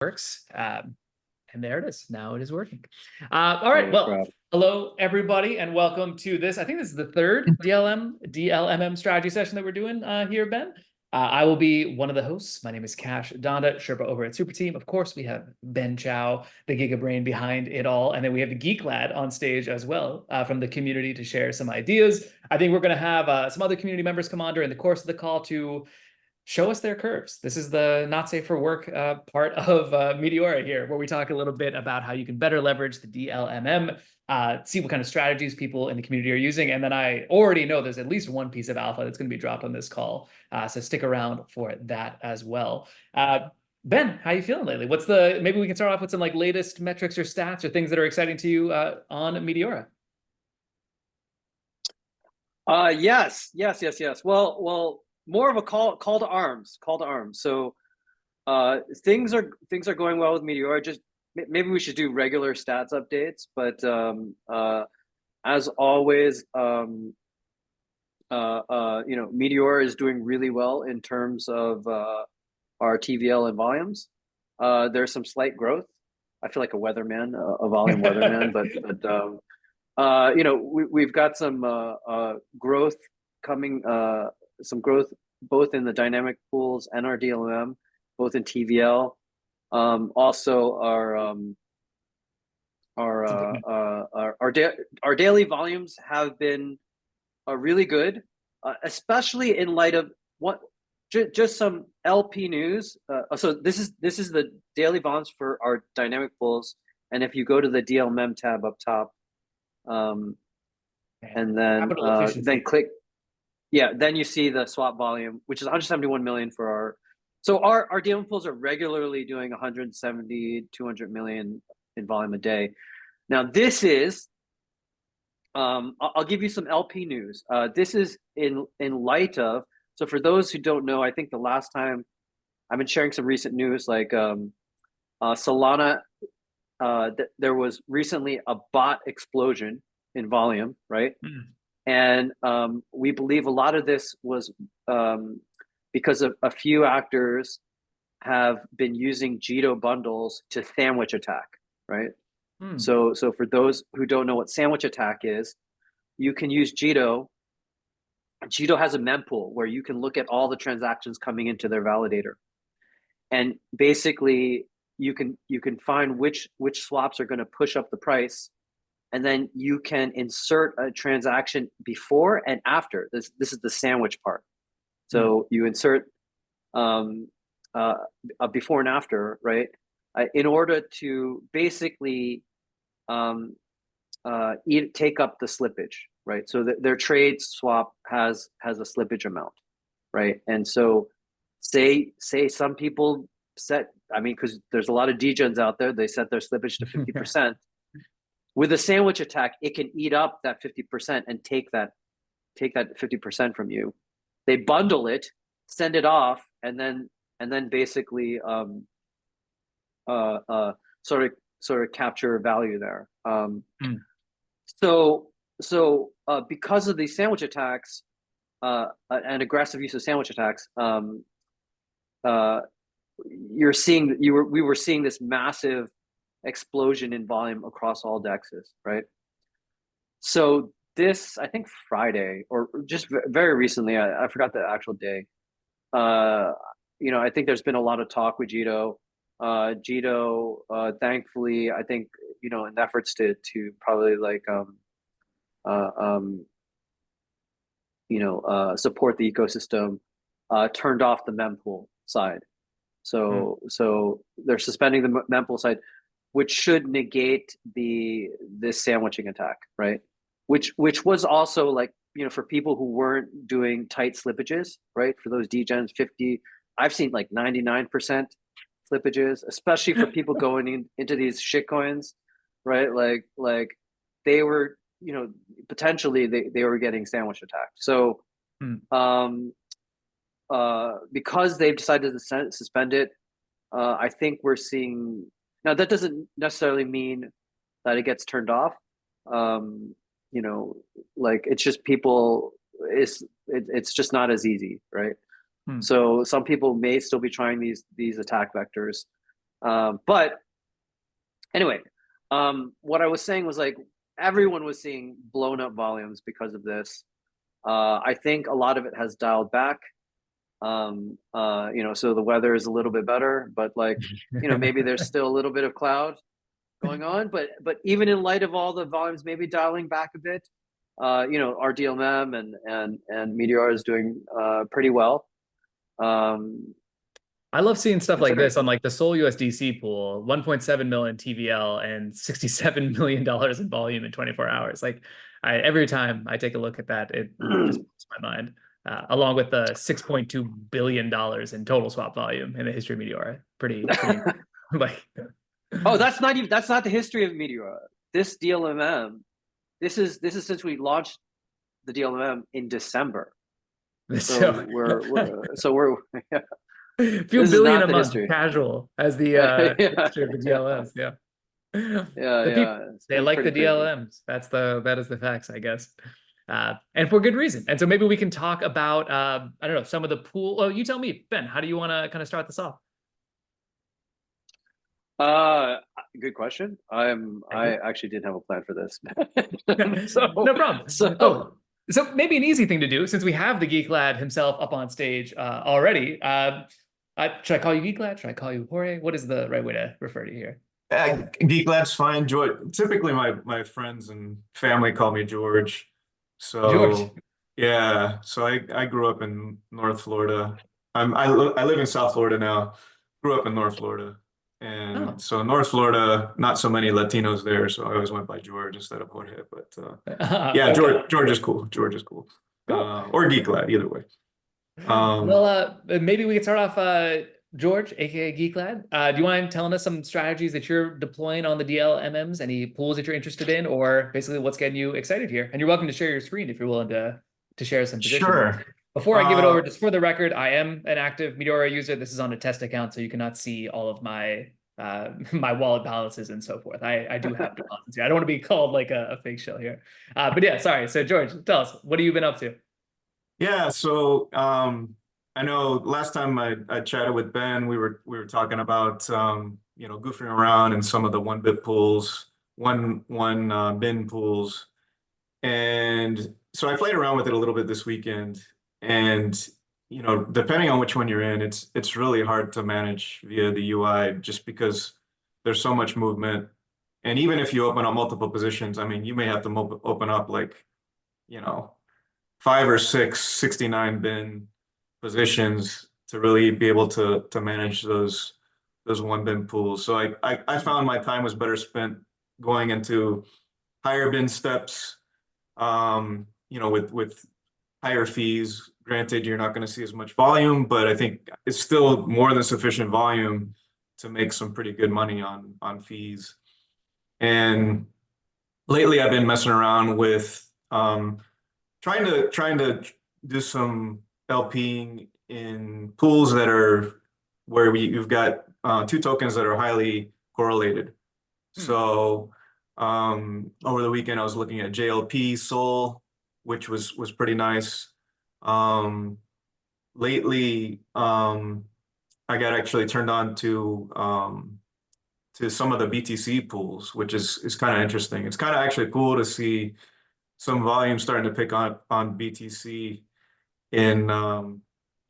Works. And there it is. Now it is working. All right. Well, hello, everybody, and welcome to this. I think this is the third DLMM strategy session that we're doing here, Ben. I will be one of the hosts. My name is Kash Dhanda, Sherpa over at Superteam. Of course, we have Ben Chow, the Giga Brain behind it all. And then we have the Geek Lad on stage as well from the community to share some ideas. I think we're going to have some other community members come on during the course of the call to show us their curves. This is the not safe for work part of Meteora here, where we talk a little bit about how you can better leverage the DLMM, see what kind of strategies people in the community are using. And then I already know there's at least one piece of alpha that's going to be dropped on this call. So stick around for that as well. Ben, how you feeling lately? Maybe we can start off with some like latest metrics or stats or things that are exciting to you on Meteora. Yes. Well, more of a call to arms. So things are going well with Meteora. Just maybe we should do regular stats updates, but as always, Meteora is doing really well in terms of our TVL and volumes. There's some slight growth. I feel like a weatherman, a volume weatherman, but we've got some growth coming, some growth both in the dynamic pools and our DLMM, both in TVL. Also, our daily volumes have been really good, especially in light of just some LP news. So this is the daily volumes for our dynamic pools, and if you go to the DLMM tab up top, and then click. Yeah, then you see the swap volume, which is 171 million for our. So our DLMM pools are regularly doing 170, 200 million in volume a day. Now this is, I'll give you some LP news. This is in light of. So for those who don't know, I think the last time I've been sharing some recent news, like Solana, there was recently a bot explosion in volume, right? And we believe a lot of this was because of a few actors have been using Jito bundles to sandwich attack, right? So for those who don't know what sandwich attack is, you can use Jito. Jito has a mempool where you can look at all the transactions coming into their validator, and basically you can find which swaps are going to push up the price. And then you can insert a transaction before and after. This is the sandwich part. So you insert a before and after, right? In order to basically take up the slippage, right? So their trade swap has a slippage amount, right? And so say some people because there's a lot of degens out there, they set their slippage to 50%. With a sandwich attack, it can eat up that 50% and take that 50% from you. They bundle it, send it off, and then basically sort of capture value there. So because of these sandwich attacks and aggressive use of sandwich attacks, we were seeing this massive explosion in volume across all dexes, right? So this, I think Friday or just very recently, I forgot the actual day. I think there's been a lot of talk with Jito. Thankfully, I think in efforts to probably like support the ecosystem, turned off the mempool side. So they're suspending the mempool side, which should negate this sandwiching attack, right? Which was also like, for people who weren't doing tight slippages, right? For those degens, 50, I've seen like 99% slippages, especially for people going into these shit coins, right? Like they were, potentially they were getting sandwich attacked. So because they've decided to suspend it, I think we're seeing. Now, that doesn't necessarily mean that it gets turned off. Like it's just people, it's just not as easy, right? So some people may still be trying these attack vectors. But anyway, what I was saying was like everyone was seeing blown up volumes because of this. I think a lot of it has dialed back. So the weather is a little bit better, but like, maybe there's still a little bit of cloud going on. But even in light of all the volumes maybe dialing back a bit, our DLMM and Meteora is doing pretty well. I love seeing stuff like Considering. this on like the Sol USDC pool, 1.7 million TVL and $67 million in volume in 24 hours. Like every time I take a look at that, it just blows my mind. Along with the $6.2 billion in total swap volume in the history of Meteora. Pretty like. Oh, that's not the history of Meteora. This DLMM, this is since we launched the DLMM in December. So we're a few billion a month, casual as the history of the DLMs. Yeah. The people, they like the DLMs. Crazy. That is the facts, I guess. And for good reason. And so maybe we can talk about I don't know, some of the pool. Well, you tell me, Ben, how do you want to kind of start this off? Good question. I actually didn't have a plan for this. No problem. So maybe an easy thing to do, since we have the Geek Lad himself up on stage already. Should I call you Geek Lad? Should I call you Jorge? What is the right way to refer to you here? Geek Lad's fine. George. Typically, my friends and family call me George. So George. Yeah. So I grew up in North Florida. I live in South Florida now. Grew up in North Florida. And so North Florida, not so many Latinos there, so I always went by George instead of Jorge. But yeah, okay. George is cool. George is cool. Cool. Or Geek Lad, either way. Maybe we could start off, George, aka Geek Lad. Do you mind telling us some strategies that you're deploying on the DLMMs? Any pools that you're interested in, or basically what's getting you excited here? And you're welcome to share your screen if you're willing to share some positions. Sure. Before I give it over, just for the record, I am an active Meteora user. This is on a test account, so you cannot see all of my my wallet balances and so forth. I do have deposits here. I don't want to be called like a fake shell here. But yeah, sorry. So George, tell us, what have you been up to? Yeah, so I know last time I chatted with Ben, we were talking about goofing around in some of the one bit pools, one bin pools, and so I played around with it a little bit this weekend. And depending on which one you're in, it's really hard to manage via the UI just because there's so much movement. And even if you open up multiple positions, I mean, you may have to open up like 5 or 6 69 bin positions to really be able to manage those one bin pools. So I found my time was better spent going into higher bin steps, with higher fees. Granted, you're not going to see as much volume, but I think it's still more than sufficient volume to make some pretty good money on fees. And lately, I've been messing around with trying to do some LPing in pools that are where you've got 2 tokens that are highly correlated. So over the weekend, I was looking at JLP Sol, which was pretty nice. Lately, I got actually turned on to some of the BTC pools, which is kind of interesting. It's kind of actually cool to see some volume starting to pick on BTC in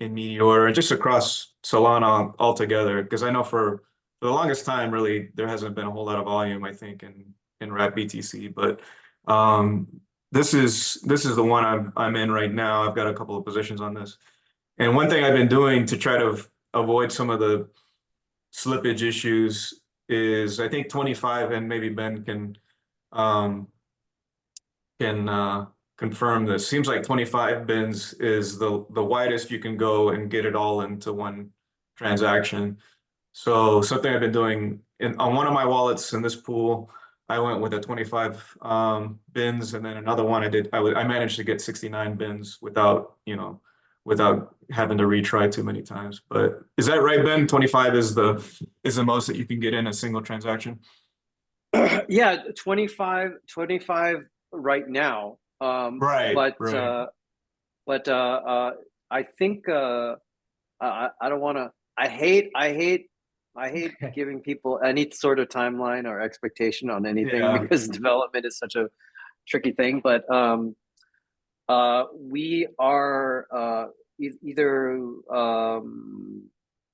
Meteora and just across Solana altogether. Because I know for the longest time, really, there hasn't been a whole lot of volume, I think, in wrap BTC. But this is the one I'm in right now. I've got a couple of positions on this. And one thing I've been doing to try to avoid some of the slippage issues is, I think 25, and maybe Ben can confirm this. Seems like 25 bins is the widest you can go and get it all into one transaction. So something I've been doing on one of my wallets in this pool, I went with a 25 bins, and then another one I managed to get 69 bins without having to retry too many times. But is that right, Ben? 25 is the most that you can get in a single transaction? Yeah, 25 right now. Right. But I think I don't want to. I hate I hate giving people any sort of timeline or expectation on anything Yeah. because development is such a tricky thing. But we are either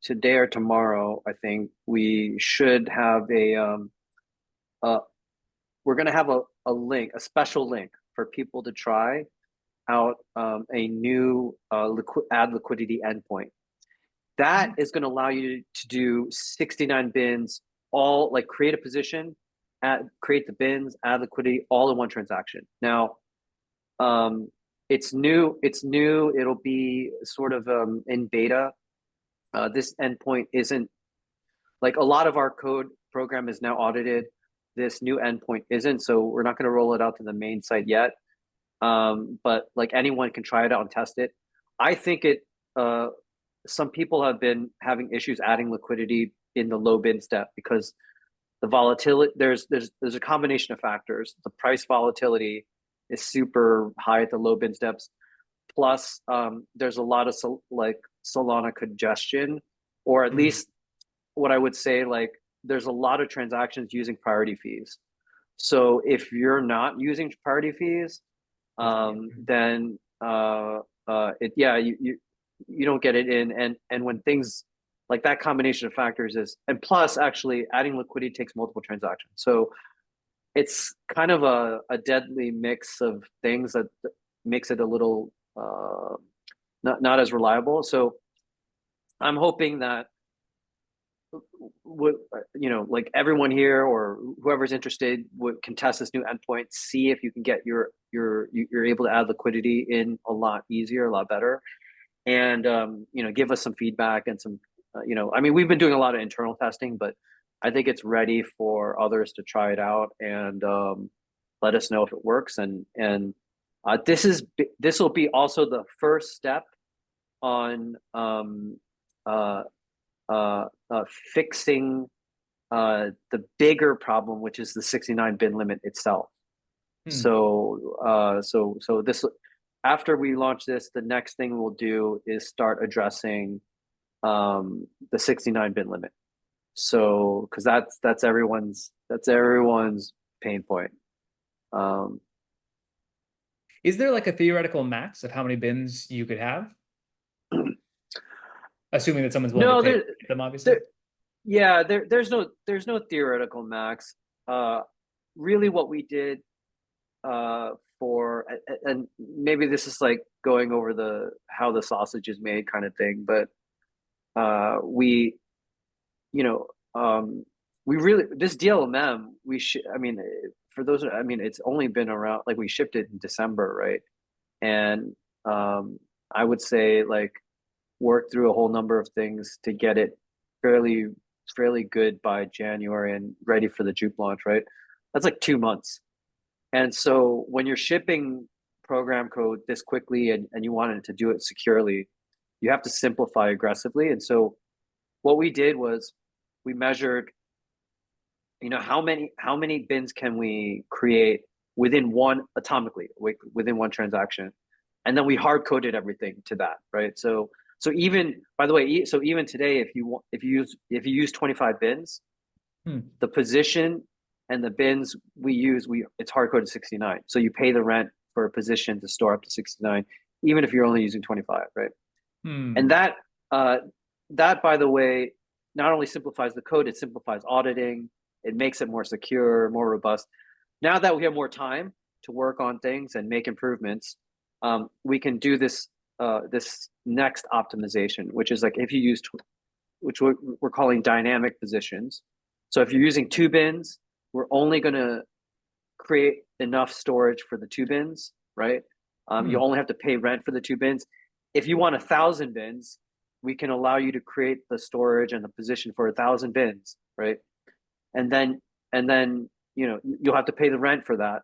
today or tomorrow. I think we should have we're going to have a link, a special link for people to try out a new add liquidity endpoint. That is going to allow you to do 69 bins, all like create a position, create the bins, add liquidity, all in one transaction. Now, it's new. It'll be sort of in beta. This endpoint isn't like a lot of our code program is now audited. This new endpoint isn't, so we're not going to roll it out to the main site yet. But like anyone can try it out and test it. I think some people have been having issues adding liquidity in the low bin step because the volatility, there's a combination of factors. The price volatility is super high at the low bin steps. Plus, there's a lot of Solana congestion, or at least what I would say, like there's a lot of transactions using priority fees. So if you're not using priority fees, then you don't get it in, and when things like that combination of factors and plus actually adding liquidity takes multiple transactions, so it's kind of a deadly mix of things that makes it a little not as reliable. So I'm hoping that like everyone here or whoever's interested can test this new endpoint, see if you can get you're able to add liquidity in a lot easier, a lot better, and give us some feedback and some I mean, we've been doing a lot of internal testing, but I think it's ready for others to try it out and let us know if it works. And this will be also the first step on fixing the bigger problem, which is the 69 bin limit itself. So this, after we launch this, the next thing we'll do is start addressing the 69 bin limit. So because that's everyone's pain point. Is there like a theoretical max of how many bins you could have? Assuming that someone's willing to pay them, obviously. There's no theoretical max. Really what we did and maybe this is like going over how the sausage is made kind of thing, but we really, this DLMM, for those, it's only been around, like we shipped it in December, right? And I would say like work through a whole number of things to get it fairly good by January and ready for the Jupe launch, right? That's like 2 months. And so when you're shipping program code this quickly and you wanted to do it securely, you have to simplify aggressively. And so what we did was we measured, how many bins can we create within atomically within one transaction, and then we hard coded everything to that, right? So even, by the way, so even today, if you use 25 bins, the position and the bins we use, it's hard coded 69. So you pay the rent for a position to store up to 69, even if you're only using 25, right? And that, by the way, not only simplifies the code, it simplifies auditing. It makes it more secure, more robust. Now that we have more time to work on things and make improvements, we can do this next optimization, which is like if you use, which we're calling dynamic positions. So if you're using 2 bins, we're only going to create enough storage for the 2 bins, right? You only have to pay rent for the 2 bins. If you want 1,000 bins, we can allow you to create the storage and the position for 1,000 bins, right? And then you'll have to pay the rent for that,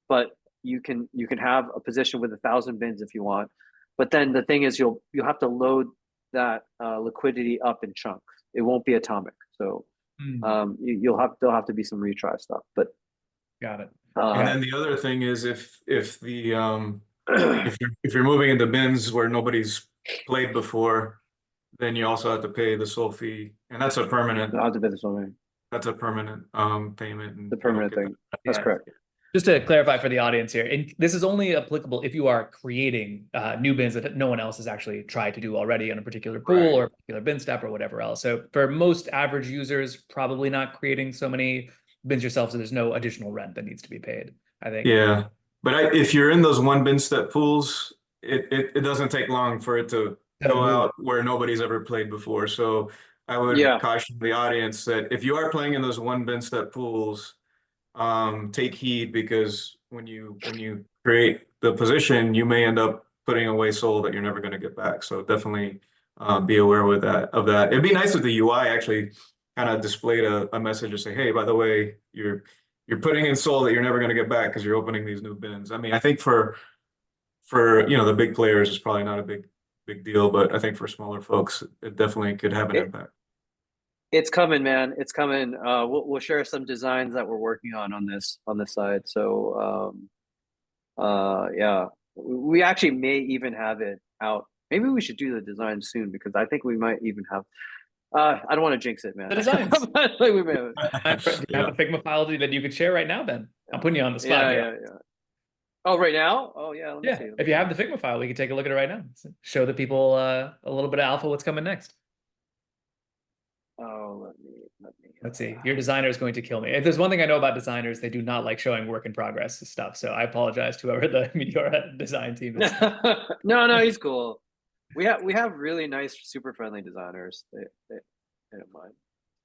but you can have a position with 1,000 bins if you want. But then the thing is, you'll have to load that liquidity up in chunks. It won't be atomic. So there'll have to be some retry stuff. But got it. And then the other thing is if you're moving into bins where nobody's played before, then you also have to pay the sole fee, and that's a permanent. I'll have to pay this one. That's a permanent payment. And The you don't permanent get thing. That's Yeah. correct. Just to clarify for the audience here, and this is only applicable if you are creating new bins that no one else has actually tried to do already on a particular pool Right. or a particular bin step or whatever else. So for most average users, probably not creating so many bins yourself, so there's no additional rent that needs to be paid, I think. Yeah, but if you're in those one bin step pools, it doesn't take long for it to go out where nobody's ever played before. So I would Yeah. caution the audience that if you are playing in those one bin step pools, take heed, because when you create the position, you may end up putting away soul that you're never going to get back. So definitely be aware with that of that. It'd be nice if the UI actually kind of displayed a message to say, hey, by the way, you're putting in soul that you're never going to get back because you're opening these new bins. I mean, I think for the big players, it's probably not a big deal, but I think for smaller folks, it definitely could have an impact. It's coming, man. It's coming. We'll share some designs that we're working on this side. So yeah, we actually may even have it out. Maybe we should do the design soon, because I think we might even have. I don't want to jinx it, man. The designs. We may have. Do you have a Figma file that you could share right now, Ben? I'm putting you on the spot here. Yeah. Oh, right now? Oh, yeah. Let me see. If you have the Figma file, we can take a look at it right now. Show the people a little bit of alpha what's coming next. Oh, Let's see. Your designer is going to kill me. If there's one thing I know about designers, they do not like showing work in progress stuff. So I apologize to whoever the Meteora design team is. No, he's cool. We have really nice, super friendly designers. They don't mind.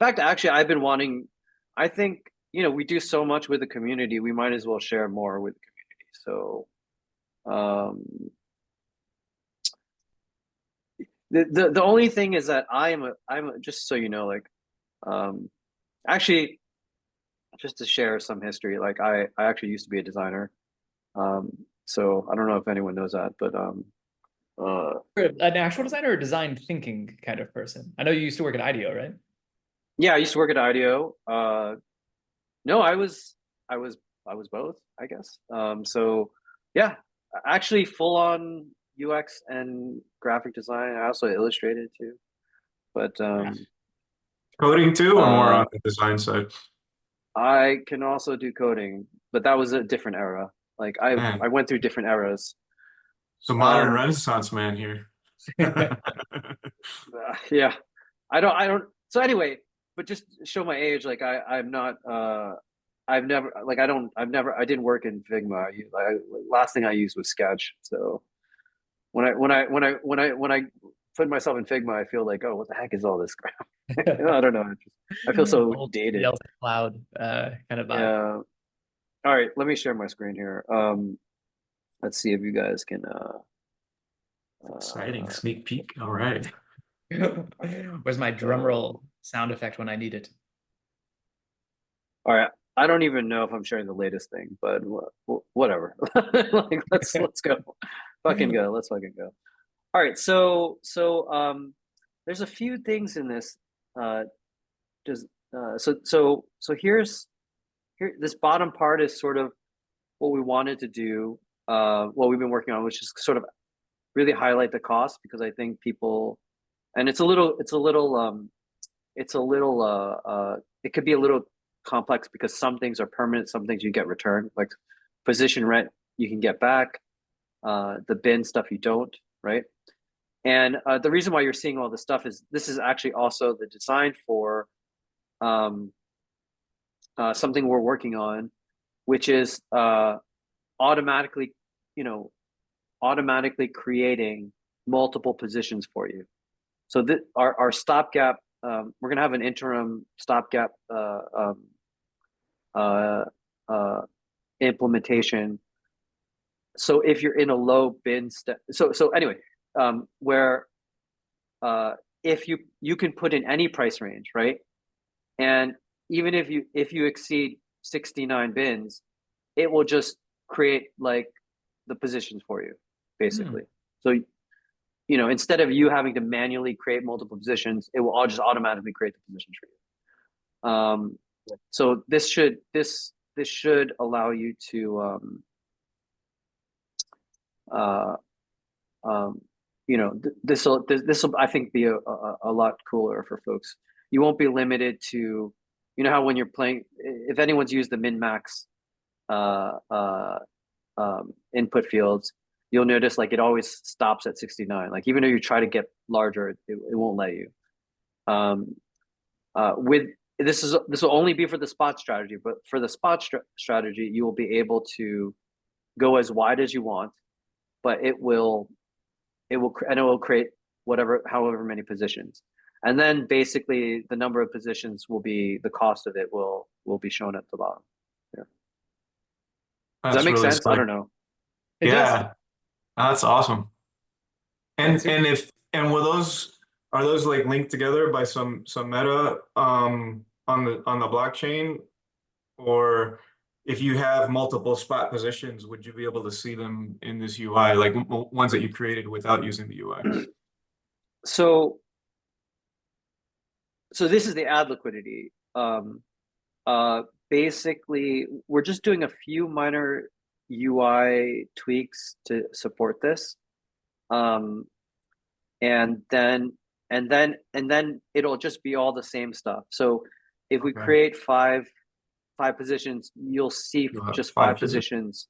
In fact, actually, I've been wanting. I think we do so much with the community. We might as well share more with the community. So, the only thing is that I'm just so you know, like, actually, just to share some history, like I actually used to be a designer. So I don't know if anyone knows that, but an actual designer or design thinking kind of person? I know you used to work at IDEO, right? Yeah, I used to work at IDEO. No, I was both, I guess. So yeah, actually full on UX and graphic design. I also illustrated too, but coding too, or more on the design side? I can also do coding, but that was a different era. Like I went through different eras. So modern Renaissance man here. Yeah, I don't. So anyway, but just show my age. Like I'm not. I've never like I didn't work in Figma. Last thing I used was Sketch. So when I put myself in Figma, I feel like, oh, what the heck is all this crap? I don't know. I feel so Old dated. Cloud kind of vibe. Yeah. All right, let me share my screen here. Let's see if you guys can. Exciting sneak peek. All right. Where's my drum roll sound effect when I need it? All right. I don't even know if I'm sharing the latest thing, but whatever. Like, let's go. Fucking go. Let's fucking go. All right. So there's a few things in this. So here, this bottom part is sort of what we wanted to do. What we've been working on, which is sort of really highlight the cost, because I think people, and it could be a little complex, because some things are permanent, some things you get returned, like position rent you can get back, the bin stuff you don't, right? And the reason why you're seeing all this stuff is this is actually also the design for something we're working on, which is automatically creating multiple positions for you. So our stopgap, we're gonna have an interim stopgap implementation. So if you're in a low bin step, so anyway, where if you can put in any price range, right? And even if you exceed 69 bins, it will just create like the positions for you, basically. So instead of you having to manually create multiple positions, it will all just automatically create the positions for you. So this should allow you to this will I think be a lot cooler for folks. You won't be limited to, how when you're playing, if anyone's used the min max uh, uh, input fields, you'll notice like it always stops at 69. Like even though you try to get larger, it won't let you. With this will only be for the spot strategy, but for the spot strategy, you will be able to go as wide as you want, but it will create however many positions. And then basically the number of positions will be the cost of it will be shown at the bottom. Yeah. Does that That's make really sense? I slick. don't know. It does. Yeah, that's awesome. That's super- And are those like linked together by some meta on the blockchain, or if you have multiple spot positions, would you be able to see them in this UI, like ones that you created without using the UI? So this is the ad liquidity. Basically, we're just doing a few minor UI tweaks to support this. And then it'll just be all the same stuff. So if we Okay. create five positions, you'll see You'll have just five five positions,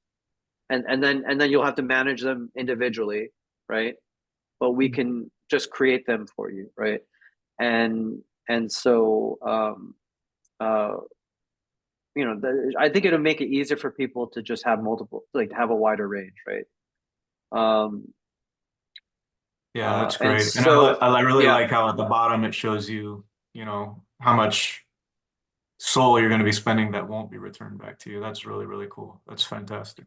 and then you'll have to manage them individually, right? But we can just create them for you, right? And so I think it'll make it easier for people to just have multiple, like have a wider range, right? Yeah, that's And great. And so I really yeah, like how at the bottom it shows you, how much SOL you're going to be spending that won't be returned back to you. That's really, really cool. That's fantastic.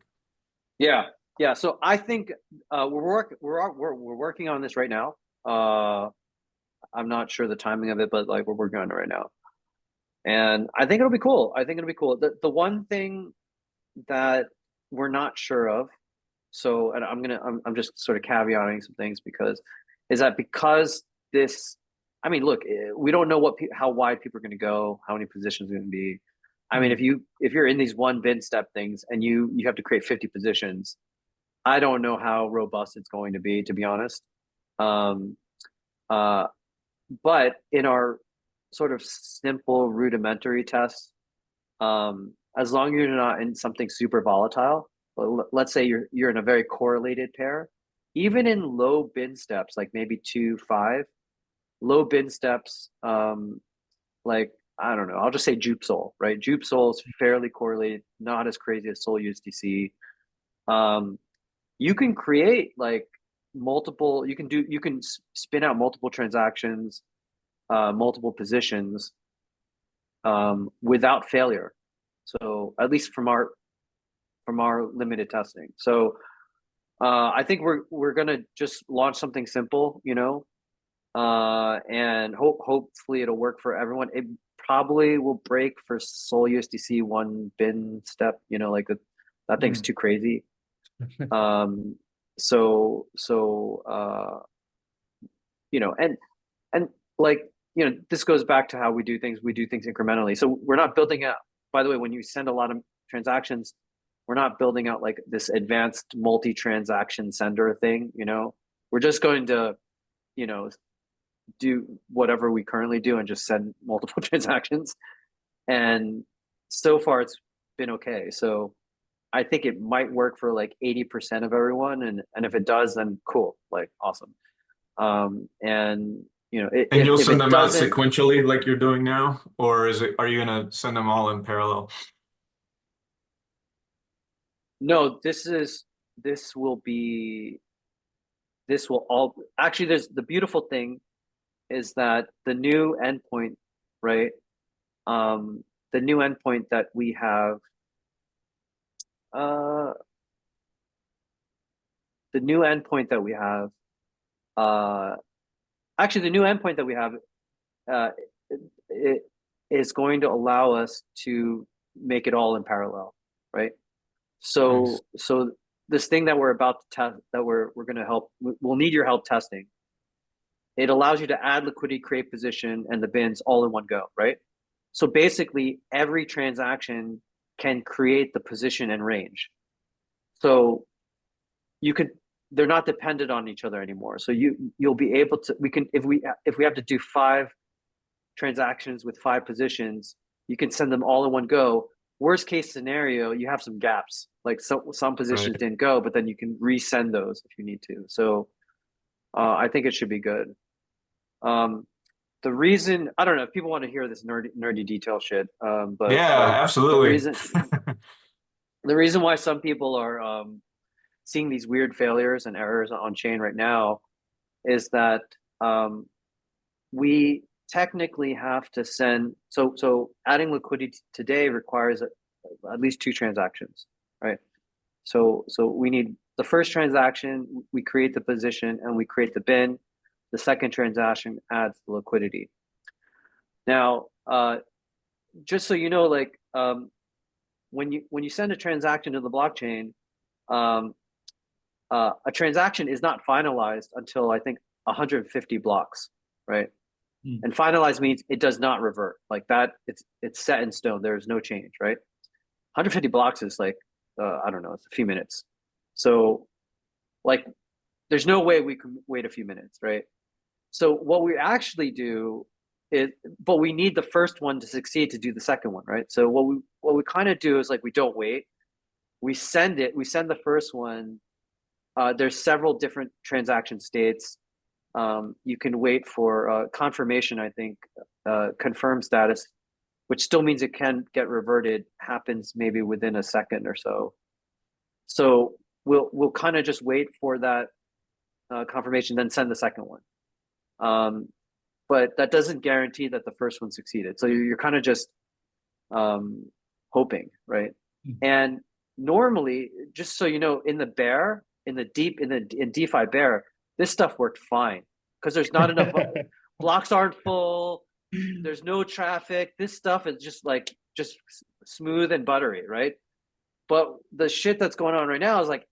yeah. So I think we're working on this right now. I'm not sure the timing of it, but like we're working on it right now, and I think it'll be cool. I think it'll be cool. The one thing that we're not sure of, so and I'm just sort of caveating some things because this, I mean, look, we don't know how wide people are going to go, how many positions are going to be. I mean, if you're in these one bin step things and you have to create 50 positions, I don't know how robust it's going to be honest. Um, uh, but in our sort of simple rudimentary tests, as long as you're not in something super volatile, let's say you're in a very correlated pair, even in low bin steps, like maybe 2, 5, low bin steps, like I don't know, I'll just say Jupe Sol, right? Jupe Sol is fairly correlated, not as crazy as Sol USDC. You can create like you can spin out multiple transactions, multiple positions, without failure. So at least from our limited testing. So I think we're gonna just launch something simple, and hopefully it'll work for everyone. It probably will break for Sol USDC one bin step, like that thing's too crazy. So and like, this goes back to how we do things incrementally. So we're not building out, by the way, when you send a lot of transactions, we're not building out like this advanced multi-transaction sender thing, we're just going to, do whatever we currently do and just send multiple transactions. And so far it's been okay. So I think it might work for like 80% of everyone. And if it does, then cool, like awesome. And And you'll if send it them out doesn't, sequentially like you're doing now, or are you going to send them all in parallel? no, this will all actually, there's the beautiful thing is that the new endpoint, right? The new endpoint that we have, uh, the new endpoint that we have, uh, actually the new endpoint that we have, uh, it is going to allow us to make it all in parallel, right? Nice. So this thing that we're about to test, that we're going to help, we'll need your help testing. It allows you to add liquidity, create position, and the bins all in one go, right? So basically, every transaction can create the position and range. So you could they're not dependent on each other anymore. So you'll be able to, we can, if we have to do 5 transactions with 5 positions, you can send them all in one go. Worst case scenario, you have some gaps, like some positions Right. didn't go, but then you can resend those if you need to. So I think it should be good. The reason, I don't know if people want to hear this nerdy detail shit, but Yeah, like absolutely. the reason why some people are seeing these weird failures and errors on chain right now is that we technically have to send, so adding liquidity today requires at least 2 transactions, right? So we need the first transaction, we create the position and we create the bin. The second transaction adds the liquidity. Now, just so you know, like when you send a transaction to the blockchain, a transaction is not finalized until I think 150 blocks, right? Mm. And finalized means it does not revert, like that. It's set in stone. There's no change, right? 150 blocks is like I don't know, it's a few minutes. So like there's no way we can wait a few minutes, right? So what we actually do is, but we need the first one to succeed to do the second one, right? So what we kind of do is like we don't wait. We send the first one. There's several different transaction states. You can wait for confirmation, I think, confirm status, which still means it can get reverted, happens maybe within a second or so. So we'll kind of just wait for that confirmation, then send the second one. But that doesn't guarantee that the first one succeeded. So you're kind of just hoping, right? Mm. And normally, just so you know, in DeFi bear, this stuff worked fine because there's not enough blocks aren't full. There's no traffic. This stuff is just smooth and buttery, right? But the shit that's going on right now is like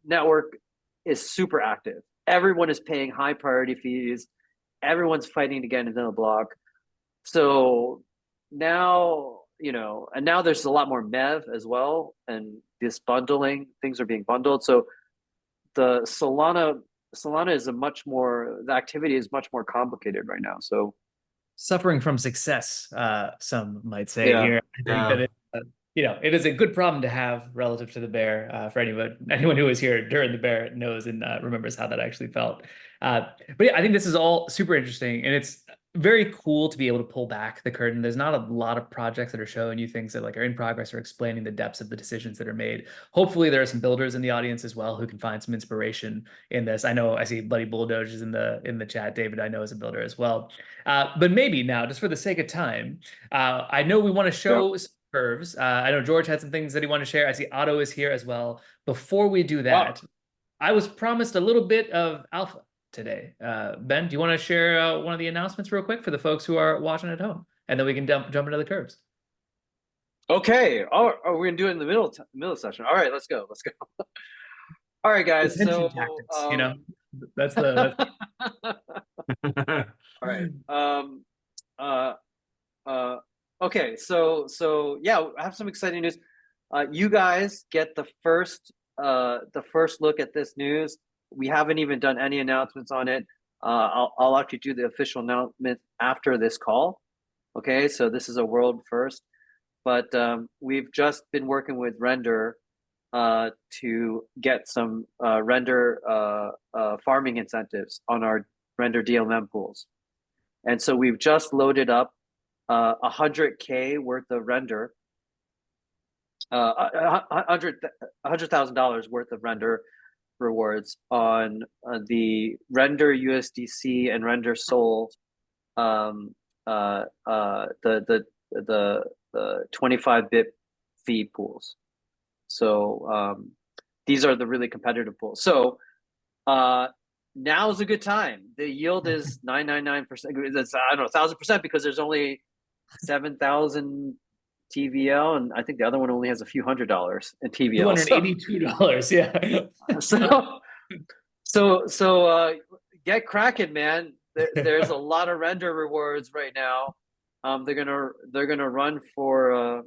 network is super active. Everyone is paying high priority fees. Everyone's fighting to get into the block. So now, and now there's a lot more MEV as well, and this bundling, things are being bundled. So the Solana is the activity is much more complicated right now. So Suffering from success, some might say yeah, here. I think that it is a good problem to have relative to the bear. For anyone who was here during the bear knows and remembers how that actually felt. But yeah, I think this is all super interesting, and it's very cool to be able to pull back the curtain. There's not a lot of projects that are showing you things that like are in progress or explaining the depths of the decisions that are made. Hopefully, there are some builders in the audience as well who can find some inspiration in this. I know I see Bloody Bulldoge is in the chat. David, I know, is a builder as well. But maybe now, just for the sake of time, I know we want to show some curves. I know George had some things that he wanted to share. I see Otto is here as well. Before we do that, I was promised a little bit of alpha today. Ben, do you want to share one of the announcements real quick for the folks who are watching at home? And then we can jump into the curves. Okay. Oh, we're gonna do it in the middle session. All right, let's go. All right, guys. So Tactics, that's the. All right. Okay. So yeah, I have some exciting news. You guys get the first look at this news. We haven't even done any announcements on it. I'll actually do the official announcement after this call. Okay, so this is a world first, but we've just been working with Render to get some Render farming incentives on our Render DLMM pools. And so we've just loaded up 100K worth of Render, $100,000 worth of Render rewards on the Render USDC and Render Sol, the 25 BIP fee pools. So these are the really competitive pools. So now is a good time. The yield is 999%. That's, I don't know, 1,000% because there's only 7,000 TVL, and I think the other one only has a few $100s in TVL. $282, yeah. So get cracking, man. There's a lot of Render rewards right now. They're gonna run for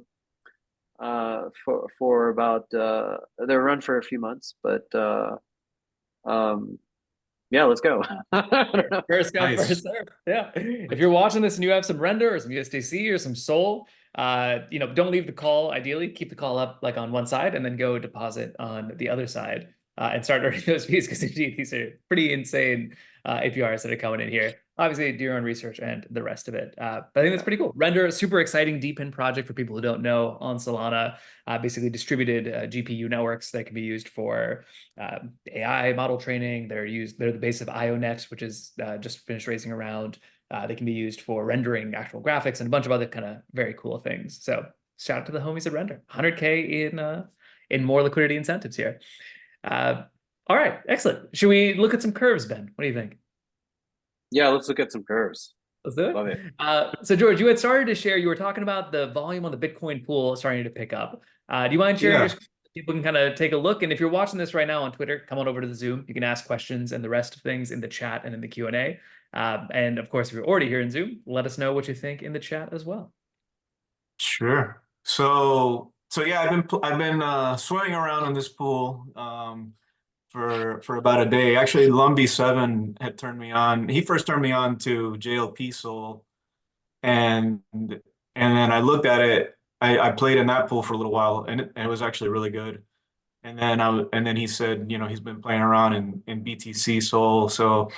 about they'll run for a few months, but Yeah, let's go. First come, Nice. first serve. Yeah. If you're watching this and you have some render or some USDC or some Sol, don't leave the call. Ideally, keep the call up like on one side and then go deposit on the other side and start earning those fees, because indeed these are pretty insane APRs that are coming in here. Obviously, do your own research and the rest of it. But I think that's pretty cool. Render, a super exciting deep in project for people who don't know on Solana. Basically distributed GPU networks that can be used for AI model training. They're the base of IONet, which is just finished raising around. They can be used for rendering actual graphics and a bunch of other kind of very cool things. So shout out to the homies at Render. 100K in more liquidity incentives here. All right, excellent. Should we look at some curves, Ben? What do you think? Yeah, let's look at some curves. Let's do it. Love it. So George, you had started to share, you were talking about the volume on the Bitcoin pool starting to pick up. Do you mind sharing your screen? People can kind of take a look. And if you're watching this right now on Twitter, come on over to the Zoom. You can ask questions and the rest of things in the chat and in the Q&A. And of course, if you're already here in Zoom, let us know what you think in the chat as well. Sure. So yeah, I've been swimming around in this pool for about a day. Actually, Lumby7 had turned me on. He first turned me on to JLP Soul, and then I looked at it. I played in that pool for a little while, and it was actually really good. And then he said, he's been playing around in BTC Soul. So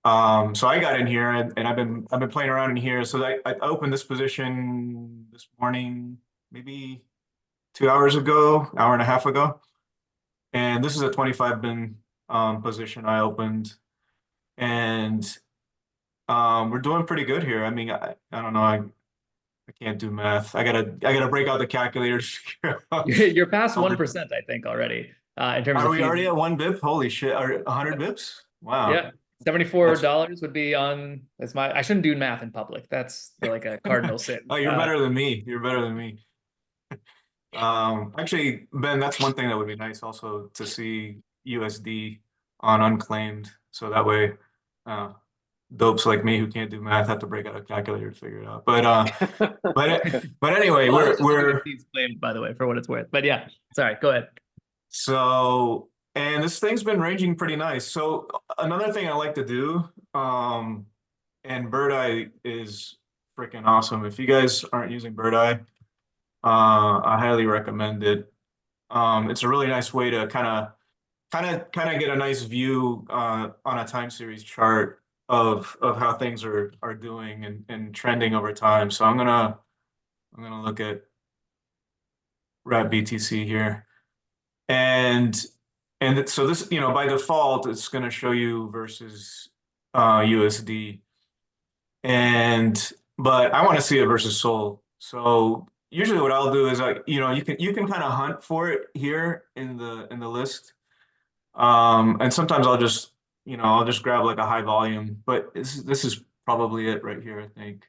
I got in here, and I've been playing around in here. So I opened this position this morning, maybe 2 hours ago, hour and a half ago. And this is a 25 bin position I opened, and we're doing pretty good here. I mean, I don't know, I can't do math. I gotta break out the calculators. You're past 1%, I think, already in terms Are of we fees. already at 1 bip? Holy shit! Are 100 bips? Wow. Yeah. $74 would be on. I shouldn't do math in public. That's like a cardinal sin. Oh, you're better than me. You're better than me. Actually, Ben, that's one thing that would be nice also to see USD on unclaimed. So that way, dopes like me who can't do math have to break out a calculator to figure it out. But anyway, we're fees claimed, by the way, for what it's worth. But yeah, sorry, go ahead. So, and this thing's been ranging pretty nice. So another thing I like to do, and Bird Eye is freaking awesome. If you guys aren't using Bird Eye, I highly recommend it. It's a really nice way to kind of get a nice view on a time series chart of how things are doing and trending over time. So I'm gonna look at Rat BTC here, and so this, by default, it's going to show you versus USD, but I want to see it versus Sol. So usually what I'll do is you can kind of hunt for it here in the list, and sometimes I'll just grab like a high volume, but this is probably it right here, I think.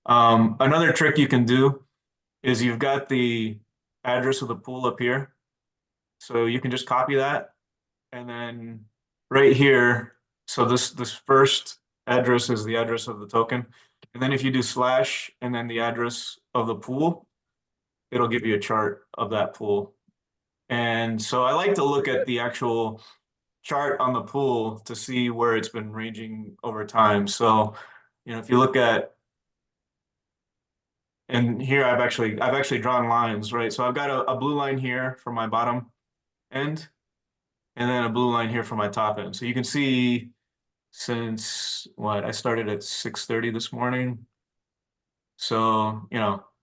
Another trick you can do is you've got the address of the pool up here, so you can just copy that. And then right here, so this first address is the address of the token. And then if you do slash and then the address of the pool, it'll give you a chart of that pool. And so I like to look at the actual chart on the pool to see where it's been ranging over time. So, if you look at, and here I've actually drawn lines, right? So I've got a blue line here for my bottom end, and then a blue line here for my top end. So you can see since I started at 6:30 this morning. So,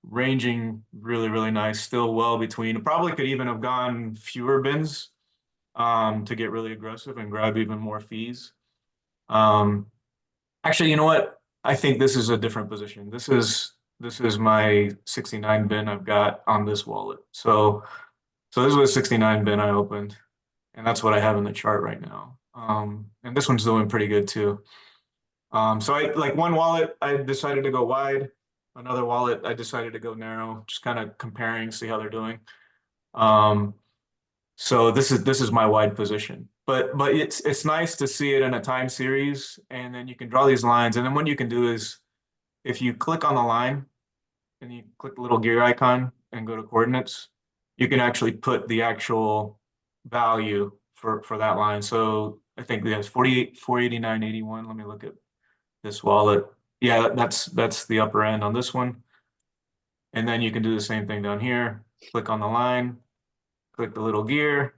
ranging really, really nice, still well between. Probably could even have gone fewer bins to get really aggressive and grab even more fees. Actually, you know what? I think this is a different position. This is my 69 bin I've got on this wallet. So this was 69 bin I opened. And that's what I have in the chart right now. And this one's doing pretty good too. So one wallet, I decided to go wide. Another wallet, I decided to go narrow, just kind of comparing, see how they're doing. So this is my wide position. But it's nice to see it in a time series, and then you can draw these lines. And then what you can do is, if you click on the line and you click the little gear icon and go to coordinates, you can actually put the actual value for that line. So I think that's 48, 489.81. Let me look at this wallet. Yeah, that's the upper end on this one. And then you can do the same thing down here. Click on the line, click the little gear,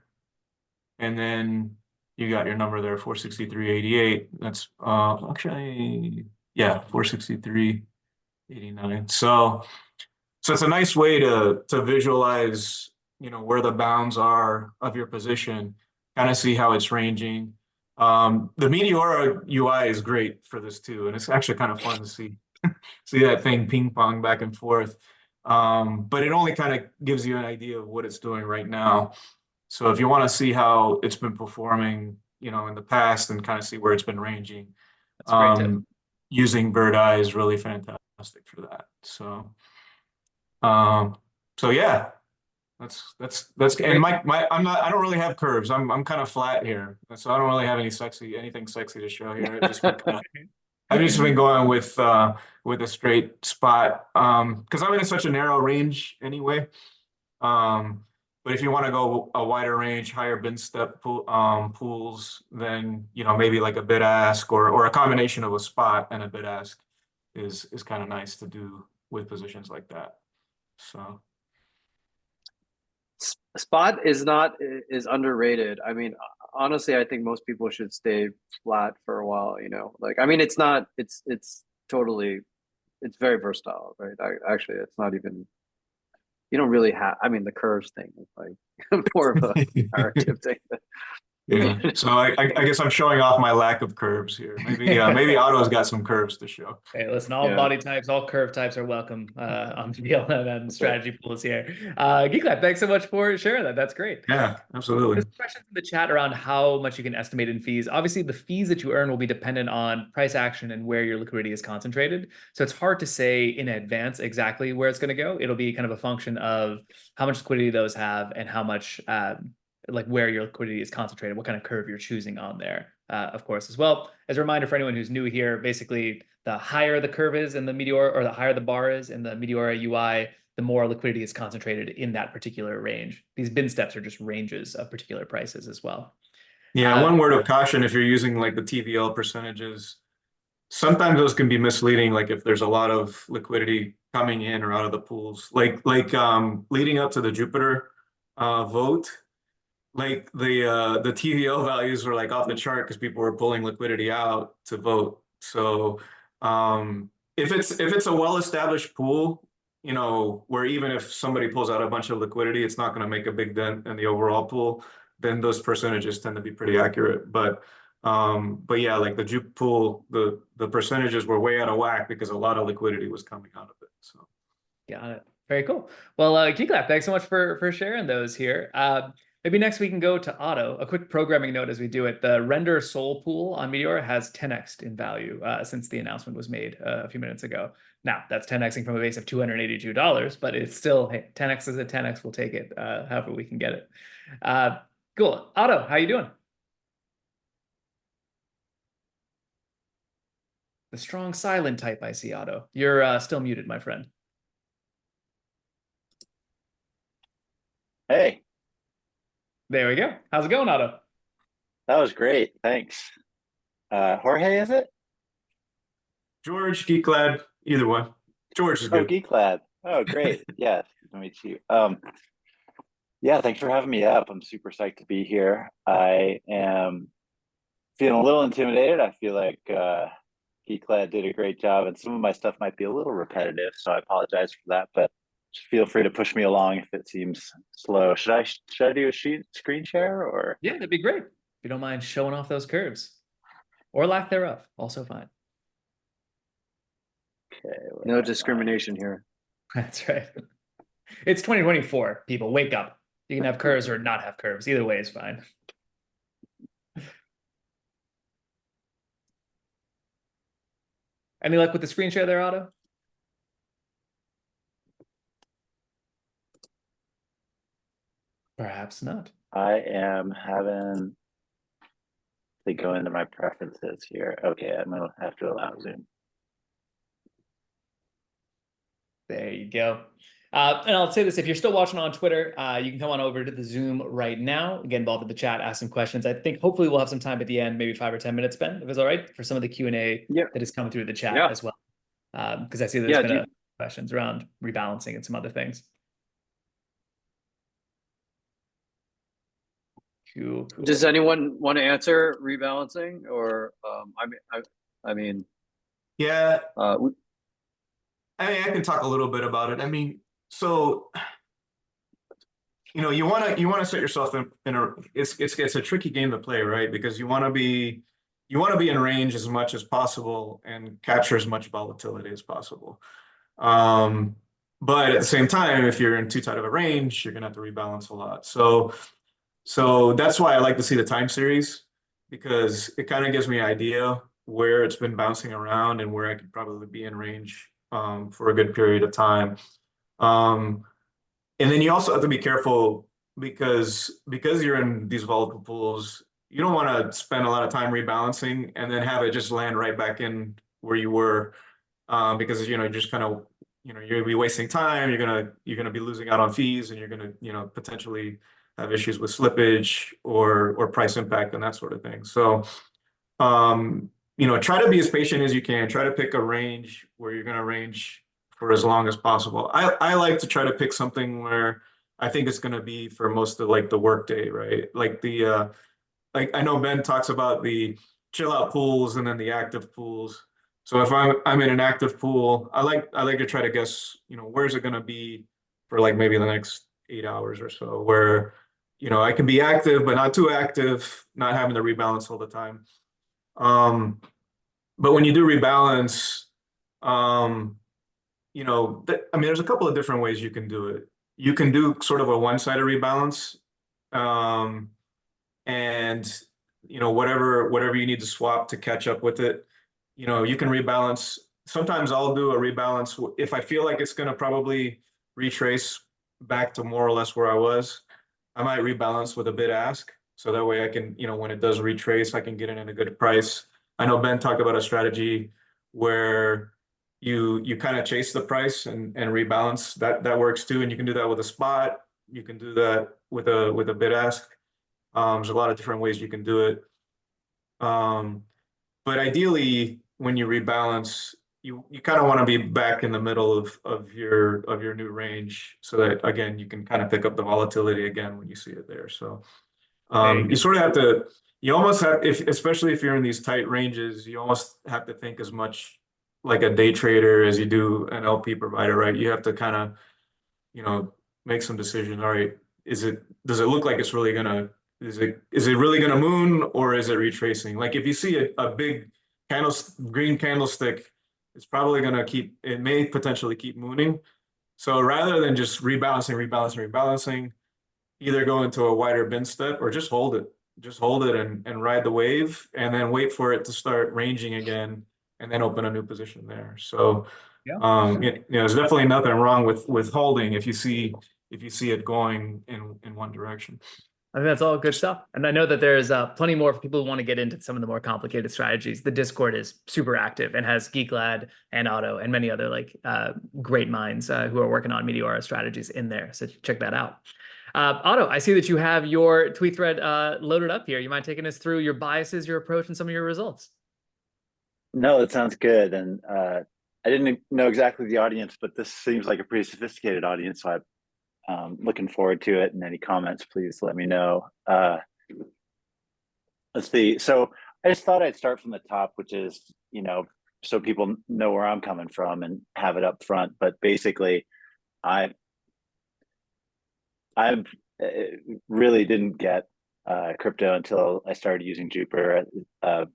and then you got your number there, 463.88. That's actually, yeah, 463.89. So it's a nice way to visualize, where the bounds are of your position, kind of see how it's ranging. The Meteora UI is great for this too, and it's actually kind of fun to see that thing ping pong back and forth. But it only kind of gives you an idea of what it's doing right now. So if you want to see how it's been performing, in the past and kind of see where it's been ranging, That's a great tip. using Bird Eye is really fantastic for that. So, yeah, that's and I don't really have curves. I'm kind of flat here, so I don't really have anything sexy to show here. I've just been going with a straight spot, because I'm in such a narrow range anyway. But if you want to go a wider range, higher bin step pools, then maybe like a bid ask or a combination of a spot and a bid ask is kind of nice to do with positions like that. So Spot is underrated. I mean, honestly, I think most people should stay flat for a while. Like, I mean, it's totally, it's very versatile, right? Actually, it's not even. You don't really have. I mean, the curves thing is like more of a narrative thing. yeah, so I guess I'm showing off my lack of curves here. Maybe Otto's got some curves to show. Hey, listen, all body types, all curve types are welcome on the DLMM strategy pools here. Geeklab, thanks so much for sharing that. That's great. Yeah, absolutely. There's questions in the chat around how much you can estimate in fees. Obviously, the fees that you earn will be dependent on price action and where your liquidity is concentrated. So it's hard to say in advance exactly where it's going to go. It'll be kind of a function of how much liquidity those have and how much like where your liquidity is concentrated, what kind of curve you're choosing on there, of course, as well. As a reminder for anyone who's new here, basically the higher the curve is in the Meteora, or the higher the bar is in the Meteora UI, the more liquidity is concentrated in that particular range. These bin steps are just ranges of particular prices as well. Yeah, one word of caution if you're using like the TVL percentages, sometimes those can be misleading, like if there's a lot of liquidity coming in or out of the pools. Like leading up to the Jupiter vote, like the TVL values were like off the chart because people were pulling liquidity out to vote. So if it's a well-established pool, where even if somebody pulls out a bunch of liquidity, it's not going to make a big dent in the overall pool, then those percentages tend to be pretty accurate. But yeah, like the Jupe pool, the percentages were way out of whack because a lot of liquidity was coming out of it. So got it. Very cool. Well, Geeklab, thanks so much for sharing those here. Maybe next we can go to Otto. A quick programming note as we do it. The render Sol pool on Meteora has 10x'd in value since the announcement was made a few minutes ago. Now, that's 10xing from a base of $282, but it's still, hey, 10x is a 10x. We'll take it however we can get it. Cool. Otto, how you doing? The strong silent type, I see, Otto. You're still muted, my friend. Hey. There we go. How's it going, Otto? That was great. Thanks. Jorge, is it? George, Geeklab, either one. George is good. Oh, Geeklab. Oh, great. Yes, nice to meet you. Yeah, thanks for having me up. I'm super psyched to be here. I am feeling a little intimidated. I feel like Geeklab did a great job, and some of my stuff might be a little repetitive, so I apologize for that, but just feel free to push me along if it seems slow. Should I do a screen share or? Yeah, that'd be great. If you don't mind showing off those curves or lack thereof, also fine. Okay. No discrimination here. That's right. It's 2024, people. Wake up. You can have curves or not have curves. Either way is fine. Any luck with the screen share there, Otto? Perhaps not. I am having to go into my preferences here. Okay, I'm gonna have to allow Zoom. There you go. And I'll say this, if you're still watching on Twitter, you can come on over to the Zoom right now, get involved in the chat, ask some questions. I think hopefully we'll have some time at the end, maybe 5 or 10 minutes, Ben, if it's all right, for some of the Q&A that is coming through the chat as well. Because I see there's been questions around rebalancing and some other things. Cool. Does anyone want to answer rebalancing, or Yeah. I can talk a little bit about it. I mean, so you want to set yourself in a it's a tricky game to play, right? Because you want to be in range as much as possible and capture as much volatility as possible. But at the same time, if you're in too tight of a range, you're gonna have to rebalance a lot. So that's why I like to see the time series, because it kind of gives me an idea where it's been bouncing around and where I could probably be in range for a good period of time. And then you also have to be careful because you're in these volatile pools. You don't want to spend a lot of time rebalancing and then have it just land right back in where you were, because you're just kind of you're gonna be wasting time. You're gonna be losing out on fees, and you're gonna potentially have issues with slippage or price impact and that sort of thing. So try to be as patient as you can. Try to pick a range where you're gonna range for as long as possible. I like to try to pick something where I think it's gonna be for most of like the workday, right? Like like I know Ben talks about the chill out pools and then the active pools. So if I'm in an active pool, I like to try to guess, where's it gonna be for like maybe the next 8 hours or so, where I can be active but not too active, not having to rebalance all the time. But when you do rebalance, there's a couple of different ways you can do it. You can do sort of a one-sided rebalance, and whatever you need to swap to catch up with it, you can rebalance. Sometimes I'll do a rebalance if I feel like it's going to probably retrace back to more or less where I was. I might rebalance with a bid ask, so that way I can, when it does retrace, I can get in at a good price. I know Ben talked about a strategy where you kind of chase the price and rebalance. That works too, and you can do that with a spot. You can do that with a bid ask. There's a lot of different ways you can do it. But ideally, when you rebalance, you kind of want to be back in the middle of your new range, so that again you can kind of pick up the volatility again when you see it there. So you sort of have to, you almost have, especially if you're in these tight ranges, you almost have to think as much like a day trader as you do an LP provider, right? You have to kind of make some decisions. All right, does it look like it's really gonna, is it really gonna moon, or is it retracing? Like if you see a big green candlestick, it's probably gonna it may potentially keep mooning. So rather than just rebalancing, either go into a wider bin step or just hold it and ride the wave, and then wait for it to start ranging again, and then open a new position there. So there's definitely nothing wrong with holding if you see it going in one direction. I think that's all good stuff. And I know that there's plenty more for people who want to get into some of the more complicated strategies. The Discord is super active and has Geeklad and Otto and many other great minds who are working on Meteora strategies in there. So check that out. Otto, I see that you have your tweet thread loaded up here. You mind taking us through your biases, your approach, and some of your results? No, that sounds good. And I didn't know exactly the audience, but this seems like a pretty sophisticated audience. So I'm looking forward to it. And any comments, please let me know. Let's see. So I just thought I'd start from the top, which is, so people know where I'm coming from and have it up front. But basically, I really didn't get crypto until I started using Jupiter. I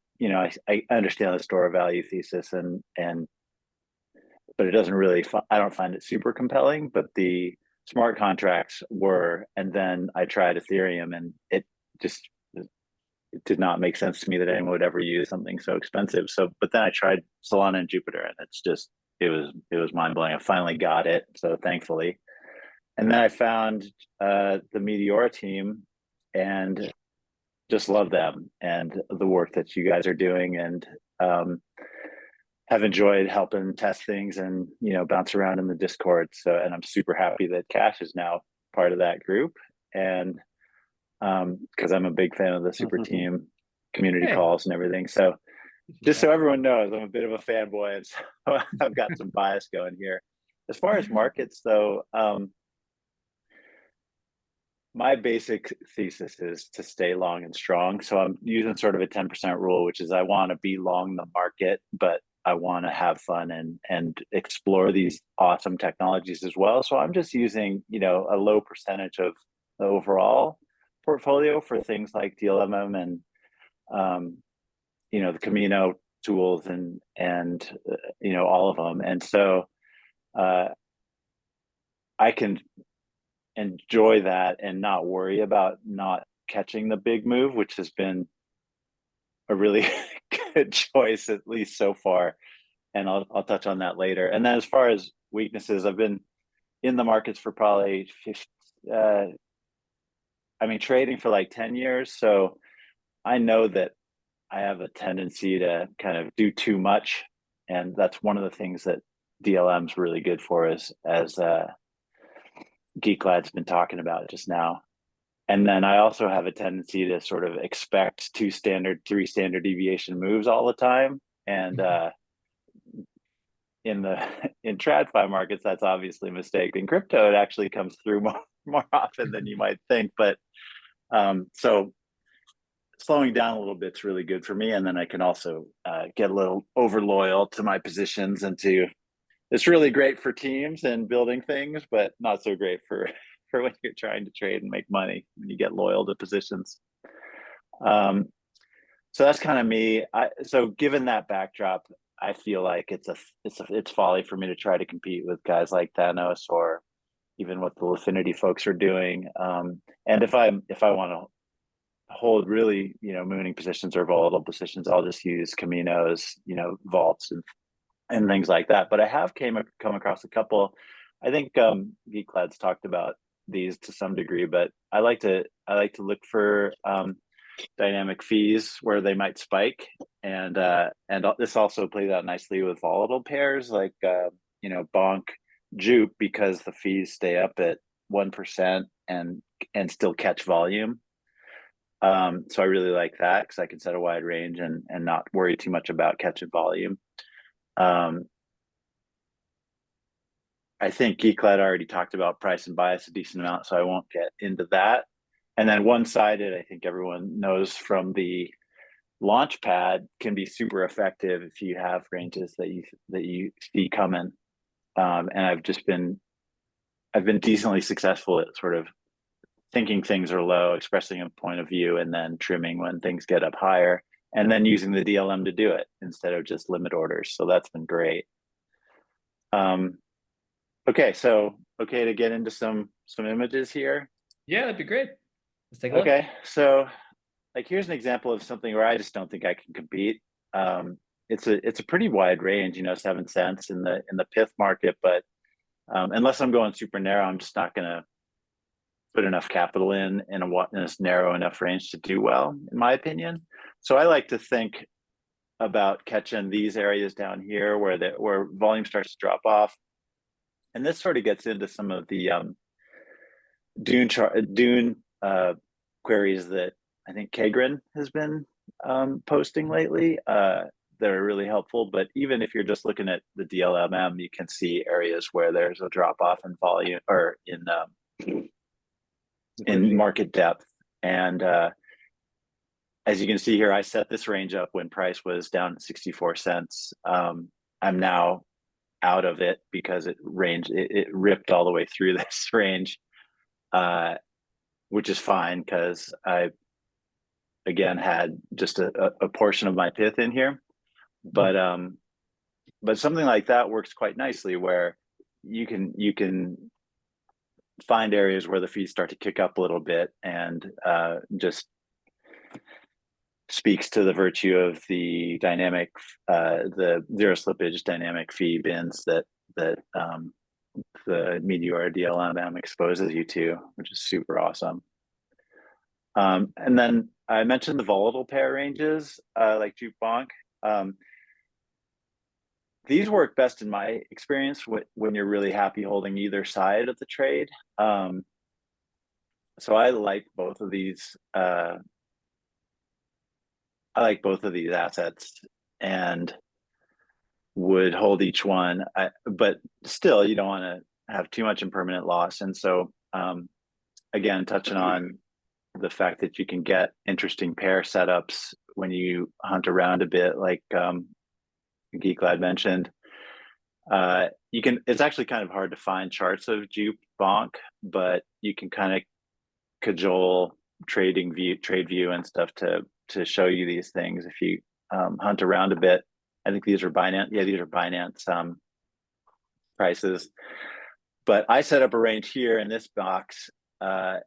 understand the store of value thesis, but it doesn't really. I don't find it super compelling. But the smart contracts were, and then I tried Ethereum, and it did not make sense to me that anyone would ever use something so expensive. So, but then I tried Solana and Jupiter, and it was mind blowing. I finally got it, so thankfully. And then I found the Meteora team and just love them and the work that you guys are doing. And have enjoyed helping test things and, you know, bounce around in the Discord. So, and I'm super happy that Cash is now part of that group. And because I'm a big fan of the super team community calls and everything. So just so everyone knows, I'm a bit of a fanboy, and so I've got some bias going here. As far as markets, though, my basic thesis is to stay long and strong. So I'm using sort of a 10% rule, which is I want to be long the market, but I want to have fun and explore these awesome technologies as well. So I'm just using, you know, a low percentage of the overall portfolio for things like DLMM and you know, the Camino tools and you know, all of them. And so I can enjoy that and not worry about not catching the big move, which has been a really good choice, at least so far. And I'll touch on that later. And then as far as weaknesses, I've been in the markets for probably I mean, trading for like 10 years. So I know that I have a tendency to kind of do too much. And that's one of the things that DLM's really good for, is as Geeklad's been talking about just now. And then I also have a tendency to sort of expect 2 standard, 3 standard deviation moves all the time. And in TradFi markets, that's obviously a mistake. In crypto, it actually comes through more often than you might think. But so slowing down a little bit is really good for me. And then I can also get a little over loyal to my positions, and it's really great for teams and building things, but not so great for when you're trying to trade and make money, when you get loyal to positions. So that's kind of me. So given that backdrop, I feel like it's folly for me to try to compete with guys like Thanos or even what the Affinity folks are doing. And if I want to hold really, you know, mooning positions or volatile positions, I'll just use Caminos, you know, vaults and things like that. But I have come across a couple. I think Geeklad's talked about these to some degree, but I like to look for dynamic fees where they might spike, and this also plays out nicely with volatile pairs like you know, Bonk Jupe, because the fees stay up at 1% and still catch volume. So I really like that because I can set a wide range and not worry too much about catching volume. I think Geeklad already talked about price and bias a decent amount, so I won't get into that. And then one-sided, I think everyone knows from the launch pad, can be super effective if you have ranges that you see coming. And I've been decently successful at sort of thinking things are low, expressing a point of view, and then trimming when things get up higher, and then using the DLM to do it instead of just limit orders. So that's been great. Okay, so okay to get into some images here. Yeah, that'd be great. Let's take a look. Okay, so like here's an example of something where I just don't think I can compete. It's a pretty wide range, you know, 7 cents in the pith market, but unless I'm going super narrow, I'm just not going to put enough capital in a narrow enough range to do well, in my opinion. So I like to think about catching these areas down here where volume starts to drop off. And this sort of gets into some of the Dune queries that I think Kagrin has been posting lately that are really helpful. But even if you're just looking at the DLMM, you can see areas where there's a drop off in volume or in market depth. And as you can see here, I set this range up when price was down at 64 cents. I'm now out of it because it ripped all the way through this range, which is fine because I again had just a portion of my pith in here. But something like that works quite nicely where you can find areas where the fees start to kick up a little bit, and just speaks to the virtue of the dynamic, the zero slippage dynamic fee bins that the Meteora DLMM exposes you to, which is super awesome. And then I mentioned the volatile pair ranges like Juke Bonk. these work best in my experience when you're really happy holding either side of the trade. So I like both of these. I like both of these assets and would hold each one. But still, you don't want to have too much impermanent loss. And so, again, touching on the fact that you can get interesting pair setups when you hunt around a bit, like Geek Lad mentioned. You can. It's actually kind of hard to find charts of Jupe Bonk, but you can kind of cajole trade view and stuff to show you these things if you hunt around a bit. I think these are Binance. Yeah, these are Binance prices. But I set up a range here in this box. I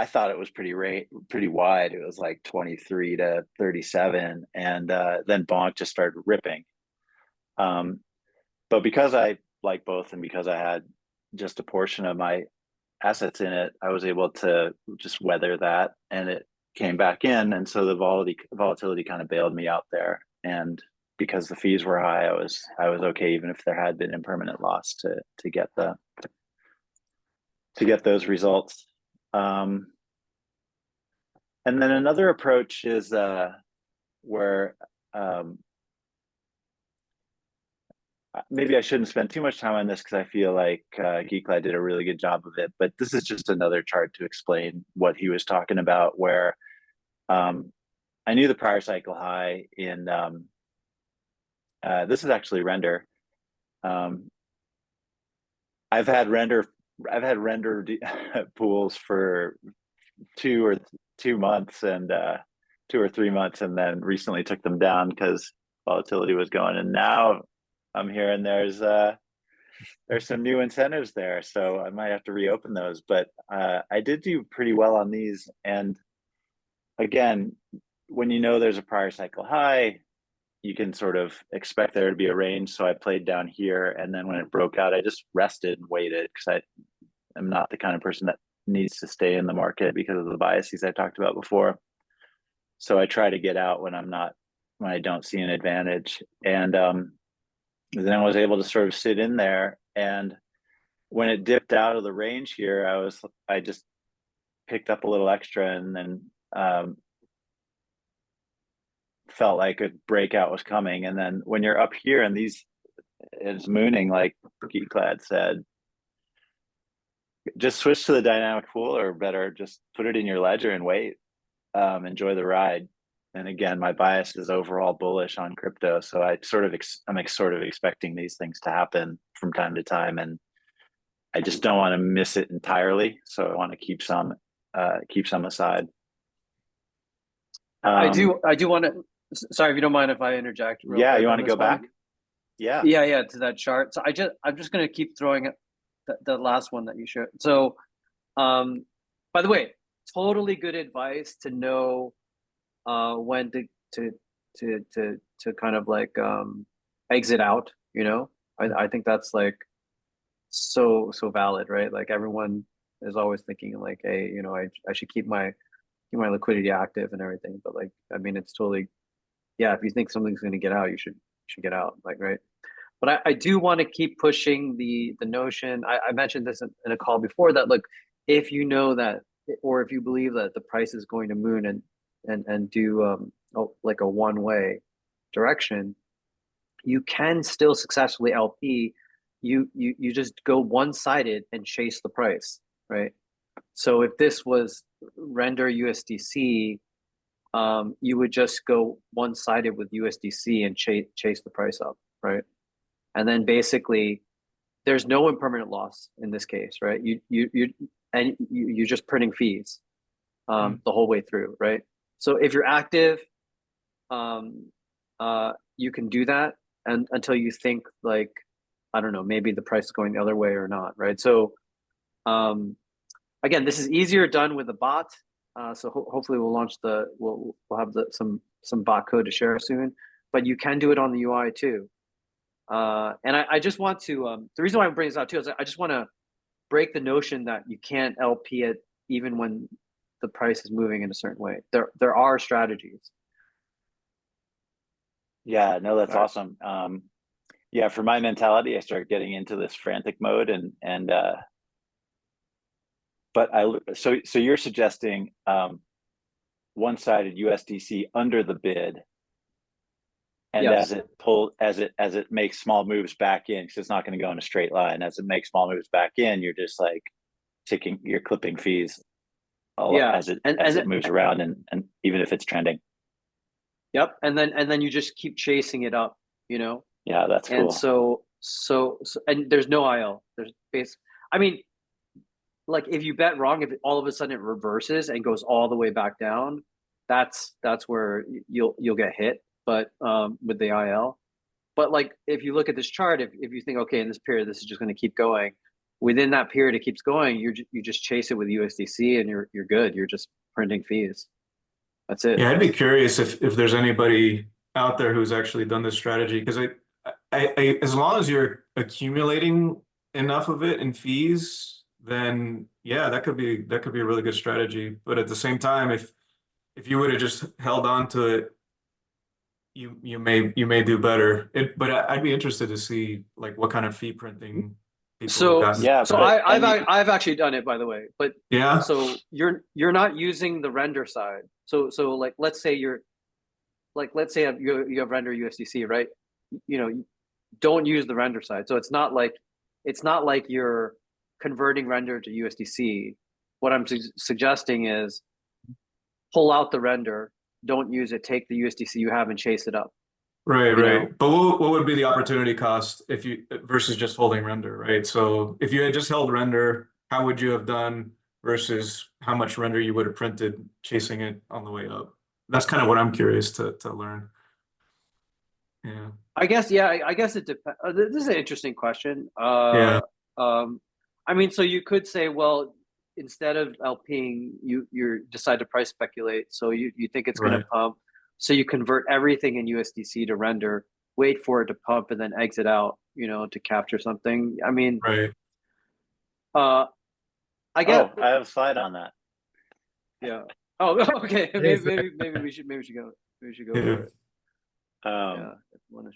thought it was pretty wide. It was like 23 to 37, and then Bonk just started ripping. But because I like both, and because I had just a portion of my assets in it, I was able to just weather that, and it came back in, and so the volatility kind of bailed me out there. And because the fees were high, I was okay, even if there had been impermanent loss to get those results. And then another approach is where maybe I shouldn't spend too much time on this because I feel like Geeklad did a really good job of it, but this is just another chart to explain what he was talking about, where I knew the prior cycle high in this is actually render. I've had render pools for 2 months and 2 or 3 months, and then recently took them down because volatility was going. And now I'm hearing there's some new incentives there, so I might have to reopen those. But I did do pretty well on these. And again, when you know there's a prior cycle high, you can sort of expect there to be a range. So I played down here, and then when it broke out, I just rested and waited, because I'm not the kind of person that needs to stay in the market because of the biases I talked about before. So I try to get out when I don't see an advantage. And then I was able to sort of sit in there. And when it dipped out of the range here, I just picked up a little extra, and then felt like a breakout was coming. And then when you're up here and it's mooning, like Geeklad said, just switch to the dynamic pool, or better, just put it in your ledger and wait. Enjoy the ride. And again, my bias is overall bullish on crypto, so I'm sort of expecting these things to happen from time to time, and I just don't want to miss it entirely. So I want to keep some aside. I do want to. Sorry, if you don't mind if I interject. Yeah, you want to go back? Yeah, to that chart. So I'm just going to keep throwing it. The last one that you showed. So, by the way, totally good advice to know when to kind of like exit out. You know, I think that's like so valid, right? Like everyone is always thinking like, hey, you know, I should keep my liquidity active and everything. But like, I mean, it's totally, yeah. If you think something's going to get out, you should get out. Like, right. But I do want to keep pushing the notion. I mentioned this in a call before, that look, if you know that, or if you believe that the price is going to moon and do like a one-way direction, you can still successfully LP. You just go one-sided and chase the price, right? So if this was render USDC, you would just go one-sided with USDC and chase the price up, right? And then basically, there's no impermanent loss in this case, right? You're just printing fees the whole way through, right? So if you're active, you can do that, and until you think like, I don't know, maybe the price is going the other way or not, right? So again, this is easier done with a bot. So hopefully we'll have some bot code to share soon, but you can do it on the UI too. And I just want to, the reason why I'm bringing this out too is I just want to break the notion that you can't LP it even when the price is moving in a certain way. There are strategies. Yeah, no, that's awesome. yeah, for my mentality, I start getting into this frantic mode, and but so you're suggesting one-sided USDC under the bid, and Yes. as it makes small moves back in, because it's not going to go in a straight line. As it makes small moves back in, you're just like you're clipping fees Yeah. as it moves around, and even if it's trending. Yep. And then you just keep chasing it up, you know? Yeah, that's cool. And so and there's no IL. There's base. I mean, like if you bet wrong, if all of a sudden it reverses and goes all the way back down, that's where you'll get hit. But with the IL. But like if you look at this chart, if you think, okay, in this period this is just going to keep going, within that period it keeps going, you just chase it with USDC and you're good. You're just printing fees. That's it. Yeah, I'd be curious if there's anybody out there who's actually done this strategy, because I as long as you're accumulating enough of it in fees, then yeah, that could be a really good strategy. But at the same time, if you would have just held on to it, you may do better. But I'd be interested to see like what kind of fee printing people have So gotten. Yeah, so but I've actually done it, by the way. But Yeah. so you're not using the render side. So like let's say you have render USDC, right? You know, don't use the render side. So it's not like you're converting render to USDC. What I'm suggesting is pull out the render, don't use it, take the USDC you have and chase it up. Right, You right. know? But what would be the opportunity cost if you versus just holding render, right? So if you had just held render, how would you have done versus how much render you would have printed chasing it on the way up? That's kind of what I'm curious to learn. Yeah. I guess, yeah, I guess it depends. This is an interesting question. Yeah. I mean, so you could say, well, instead of LPing, you decide to price speculate. So you think it's going Right. to pump. So you convert everything in USDC to render, wait for it to pump, and then exit out, you know, to capture something. I mean, Right. I get. I have a slide on that. Yeah. Oh, okay. Maybe we should go. Maybe we should go Yeah. for it. Um, Yeah.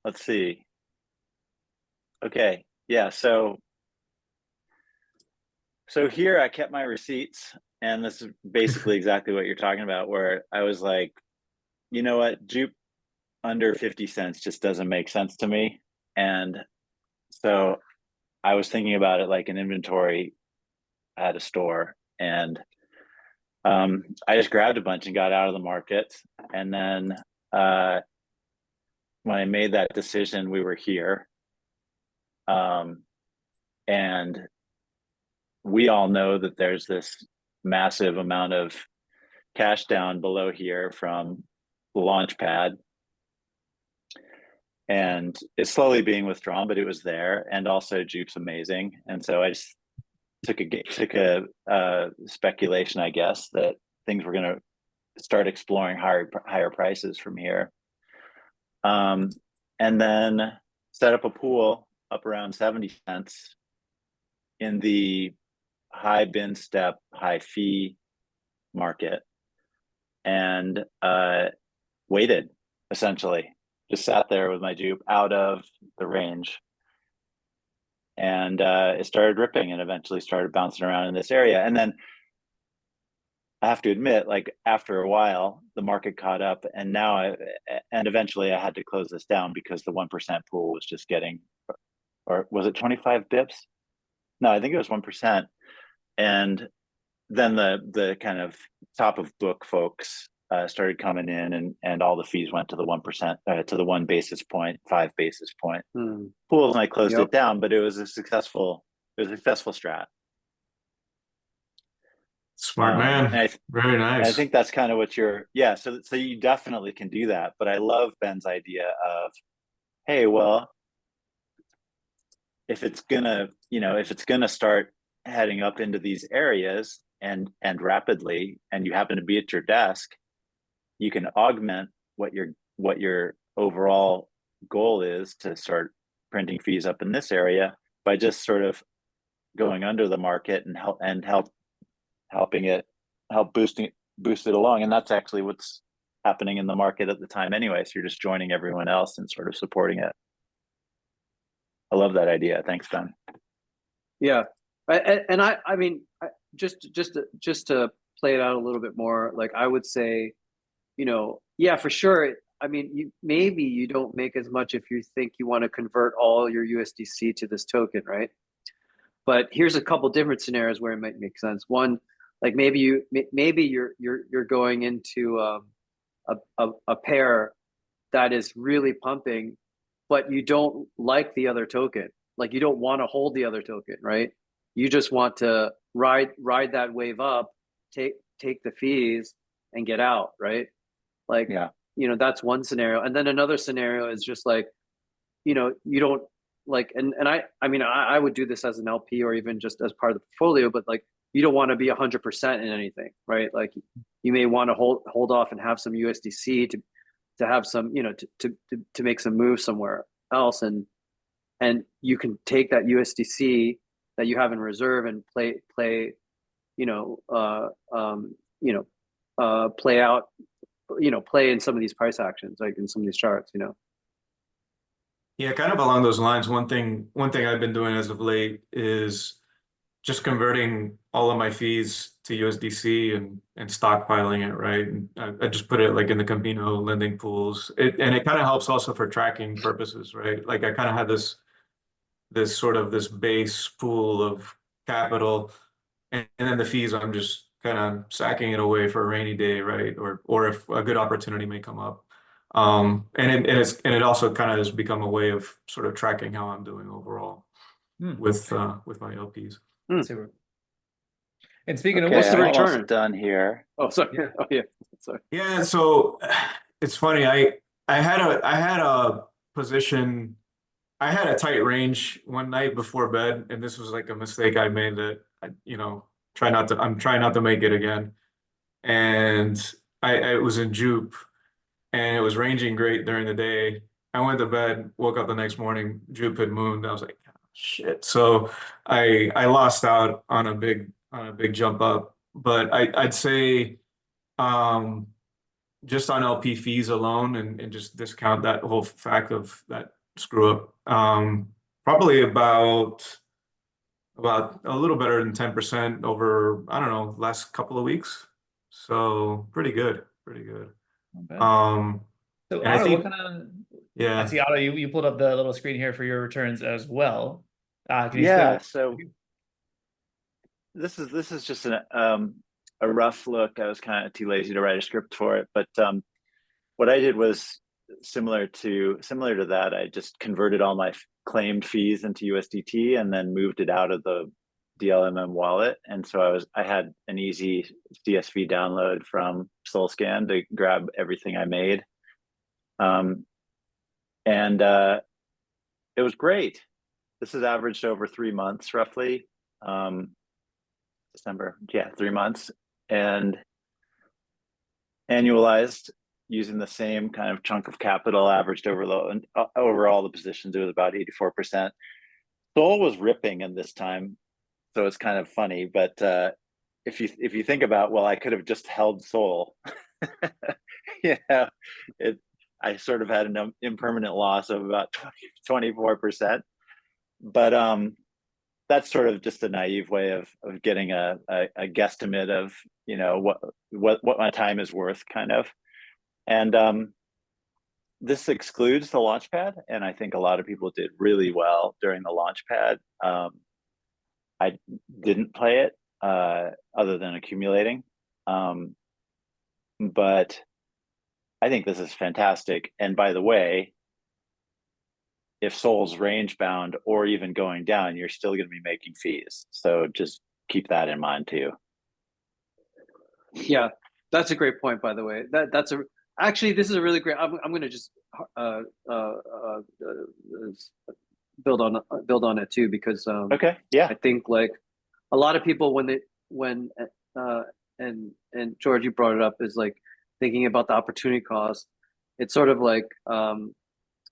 Let's see. Okay. Yeah. So here I kept my receipts, and this is basically exactly what you're talking about, where I was like, you know what, Jupe under 50 cents just doesn't make sense to me. And so I was thinking about it like an inventory at a store, and I just grabbed a bunch and got out of the market. And then when I made that decision, we were here. And we all know that there's this massive amount of cash down below here from the launch pad. And it's slowly being withdrawn, but it was there. And also Jupe's amazing. And so I just took a speculation, I guess, that things were going to start exploring higher prices from here. And then set up a pool up around 70 cents in the high bin step, high fee market, and waited, essentially. Just sat there with my Jupe out of the range. And it started ripping and eventually started bouncing around in this area. And then I have to admit, like after a while, the market caught up, and eventually I had to close this down because the 1% pool was just getting, or was it 25 bips? No, I think it was 1%. And then the kind of top of book folks started coming in, and all the fees went to the 1%, to the 1 basis point, 5 basis point pools, and I closed it down. But it was a successful strat. Smart man. Very nice. I think that's kind of what so you definitely can do that. But I love Ben's idea of, hey, well, if it's gonna start heading up into these areas and rapidly, and you happen to be at your desk, you can augment what your overall goal is to start printing fees up in this area by just sort of going under the market and help boost it along. And that's actually what's happening in the market at the time anyway. So you're just joining everyone else and sort of supporting it. I love that idea. Thanks, Ben. Yeah, and I mean, just to play it out a little bit more, like I would say, yeah, for sure. I mean, maybe you don't make as much if you think you want to convert all your USDC to this token, right? But here's a couple different scenarios where it might make sense. One, like maybe you're going into a pair that is really pumping, but you don't like the other token. Like you don't want to hold the other token, right? You just want to ride that wave up, take the fees and get out, right? Like, Yeah. That's one scenario. And then another scenario is just like, you don't like, and I mean, I would do this as an LP or even just as part of the portfolio, but like, you don't want to be 100% in anything, right? Like you may want to hold off and have some USDC to have some, to make some moves somewhere else. And you can take that USDC that you have in reserve and play out, play in some of these price actions, like in some of these charts, Yeah, kind of along those lines. One thing I've been doing as of late is just converting all of my fees to USDC and stockpiling it, right? And I just put it like in the Campino lending pools. And it kind of helps also for tracking purposes, right? Like I kind of had this sort of this base pool of capital, and then the fees I'm just kind of sacking it away for a rainy day, right? Or if a good opportunity may come up. And it also kind of has become a way of sort of tracking how I'm doing overall with my LPs. Super. And speaking Okay, of what's the I'm return? almost done here. Oh, sorry. Yeah. Oh, yeah. Sorry. Yeah, so it's funny. I had a position. I had a tight range one night before bed, and this was like a mistake I made that I'm trying not to make it again. And I was in Jupe, and it was ranging great during the day. I went to bed, woke up the next morning, Jupe had mooned. I was like, "Oh, shit." So I lost out on a big jump up. But I'd say just on LP fees alone and just discount that whole fact of that screw up. Probably about a little better than 10% over, I don't know, last couple of weeks. So pretty good. Okay. So And I Otto, what think, kind of? I yeah, see, Otto, you pulled up the little screen here for your returns as well. Can you explain Yeah, what? so this is just a rough look. I was kind of too lazy to write a script for it, but what I did was similar to that. I just converted all my claimed fees into USDT and then moved it out of the DLMM wallet. And so I had an easy CSV download from SoulScan to grab everything I made. And it was great. This is averaged over 3 months, roughly. December, yeah, 3 months, and annualized using the same kind of chunk of capital, averaged over all the positions. It was about 84%. Soul was ripping in this time, so it's kind of funny. But if you think about, well, I could have just held Soul. I sort of had an impermanent loss of about 24%. But that's sort of just a naive way of getting a guesstimate of what my time is worth, kind of. And this excludes the launchpad, and I think a lot of people did really well during the launchpad. I didn't play it other than accumulating, but I think this is fantastic. And by the way, if Soul's range bound or even going down, you're still going to be making fees. So just keep that in mind too. Yeah, that's a great point, by the way. Actually, this is a really great. I'm going to just build on it too, because Okay, yeah, I think like a lot of people when and George, you brought it up, is like thinking about the opportunity cost. It's sort of like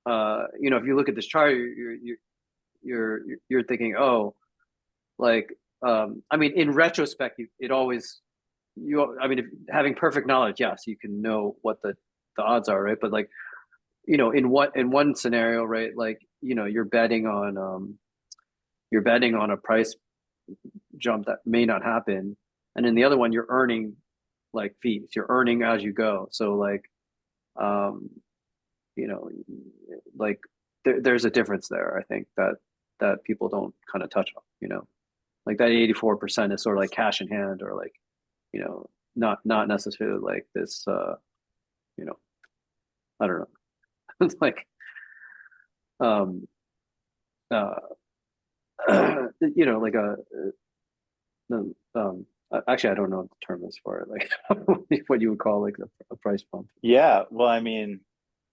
if you look at this chart, you're thinking, oh, like I mean, in retrospect, it always I mean, if, having perfect knowledge, yes, you can know what the odds are, right? But like, you know, in one scenario, right, like, you know, you're betting on a price jump that may not happen, and in the other one, you're earning like fees. You're earning as you go. So like, you know, like there's a difference there. I think that people don't kind of touch on. You know, like that 84% is sort of like cash in hand, or like, you know, not necessarily like this. You know, I don't know. It's like, um, uh, you know, like actually, I don't know what the term is for it. Like what you would call like a price bump. Yeah, well, I mean,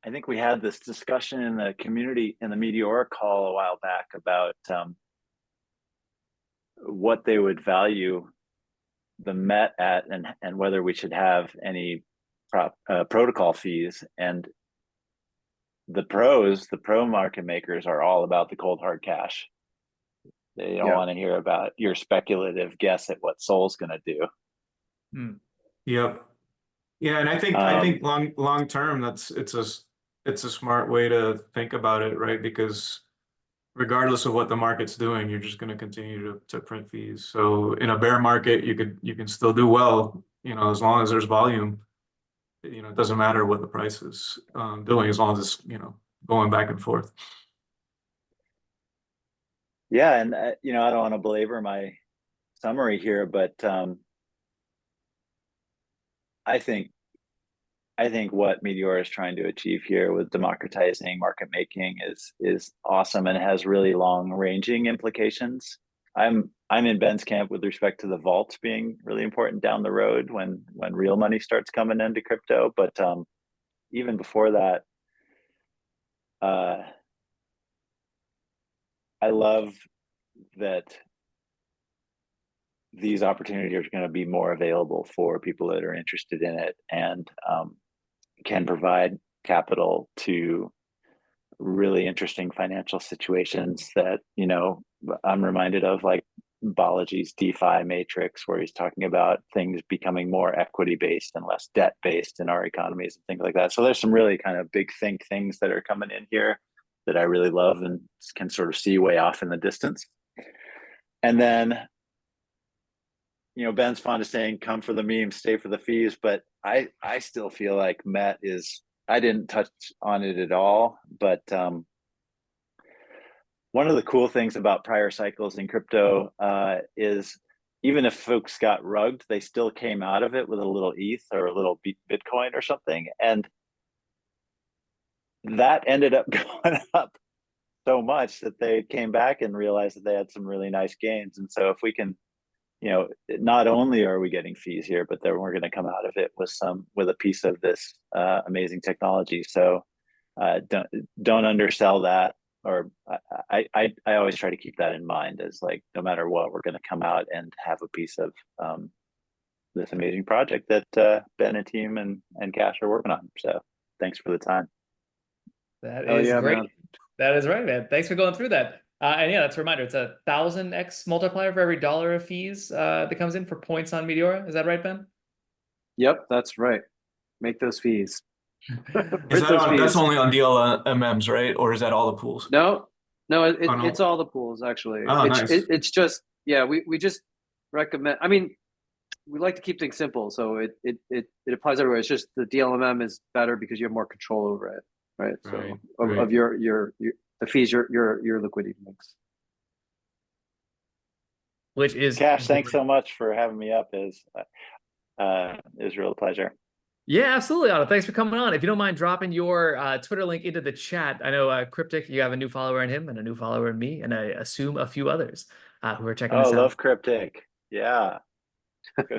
I think we had this discussion in the community in the Meteora call a while back about what they would value the Met at, and whether we should have any protocol fees. And the pro market makers are all about the cold hard cash. They don't want to hear about your speculative guess at what Sol's going to do. Yep. Yeah, and I think long term, it's a smart way to think about it, right? Because regardless of what the market's doing, you're just going to continue to print fees. So in a bear market, you can still do well, you know, as long as there's volume. You know, it doesn't matter what the price is doing, as long as it's, you know, going back and forth. Yeah, and you know, I don't want to belabor my summary here, but I think what Meteora is trying to achieve here with democratizing market making is awesome, and has really long-ranging implications. I'm in Ben's camp with respect to the vault being really important down the road when real money starts coming into crypto. But even before that, I love that these opportunities are going to be more available for people that are interested in it, and can provide capital to really interesting financial situations that, you know, I'm reminded of, like Balaji's DeFi matrix, where he's talking about things becoming more equity based and less debt based in our economies and things like that. So there's some really kind of big think things that are coming in here that I really love and can sort of see way off in the distance. And then, you know, Ben's fond of saying, come for the memes, stay for the fees. But I still feel like Met is, I didn't touch on it at all, but one of the cool things about prior cycles in crypto is even if folks got rugged, they still came out of it with a little ETH or a little Bitcoin or something. And that ended up going up so much that they came back and realized that they had some really nice gains. And so if we can, you know, not only are we getting fees here, but then we're going to come out of it with a piece of this amazing technology. So don't undersell that. Or I always try to keep that in mind, as like, no matter what, we're going to come out and have a piece of this amazing project that Ben and team and Cash are working on. So thanks for the time. That is great. Man. That is right, man. Thanks for going through that. And yeah, that's a reminder. It's 1,000x multiplier for every $1 of fees that comes in for points on Meteora. Is that right, Ben? Yep, that's right. Make those fees. That's only on DLMMs, right? Or is that all the pools? No, it's all the pools actually. Oh, nice. It's just, yeah, we just recommend. I mean, we like to keep things simple, so it applies everywhere. It's just the DLMM is better because you have more control over it, right? So of your the fees your liquidity makes. Which is Cash. Thanks so much for having me up. It was a real pleasure. Yeah, absolutely, Otto. Thanks for coming on. If you don't mind dropping your Twitter link into the chat. I know Cryptic, you have a new follower in him and a new follower in me, and I assume a few others who are checking this out. Oh, love Cryptic. Yeah.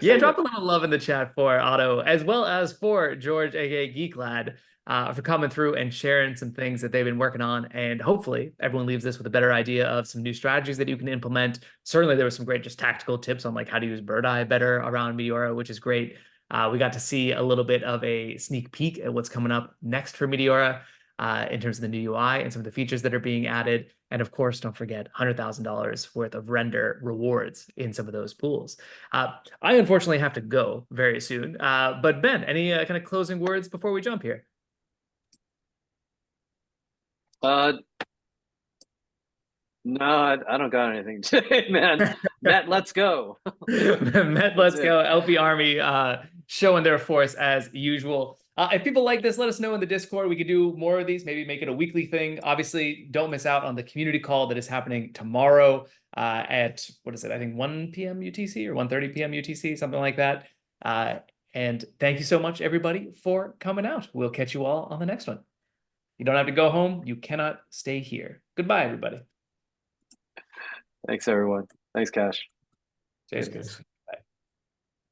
Yeah, drop a little love in the chat for Otto, as well as for George, aka Geek Lad, for coming through and sharing some things that they've been working on. And hopefully everyone leaves this with a better idea of some new strategies that you can implement. Certainly there was some great just tactical tips on like how to use Bird Eye better around Meteora, which is great. We got to see a little bit of a sneak peek at what's coming up next for Meteora. in terms of the new UI and some of the features that are being added. And of course, don't forget $100,000 worth of render rewards in some of those pools. I unfortunately have to go very soon. But Ben, any kind of closing words before we jump here? No, I don't got anything today, man. Met, let's go. Met, let's go. LP Army showing their force as usual. If people like this, let us know in the Discord. We could do more of these, maybe make it a weekly thing. Obviously, don't miss out on the community call that is happening tomorrow at, what is it? I think 1 p.m. UTC or 1:30 p.m. UTC, something like that. And thank you so much, everybody, for coming out. We'll catch you all on the next one. You don't have to go home. You cannot stay here. Goodbye, everybody. Thanks, everyone. Thanks, Cash. Cheers.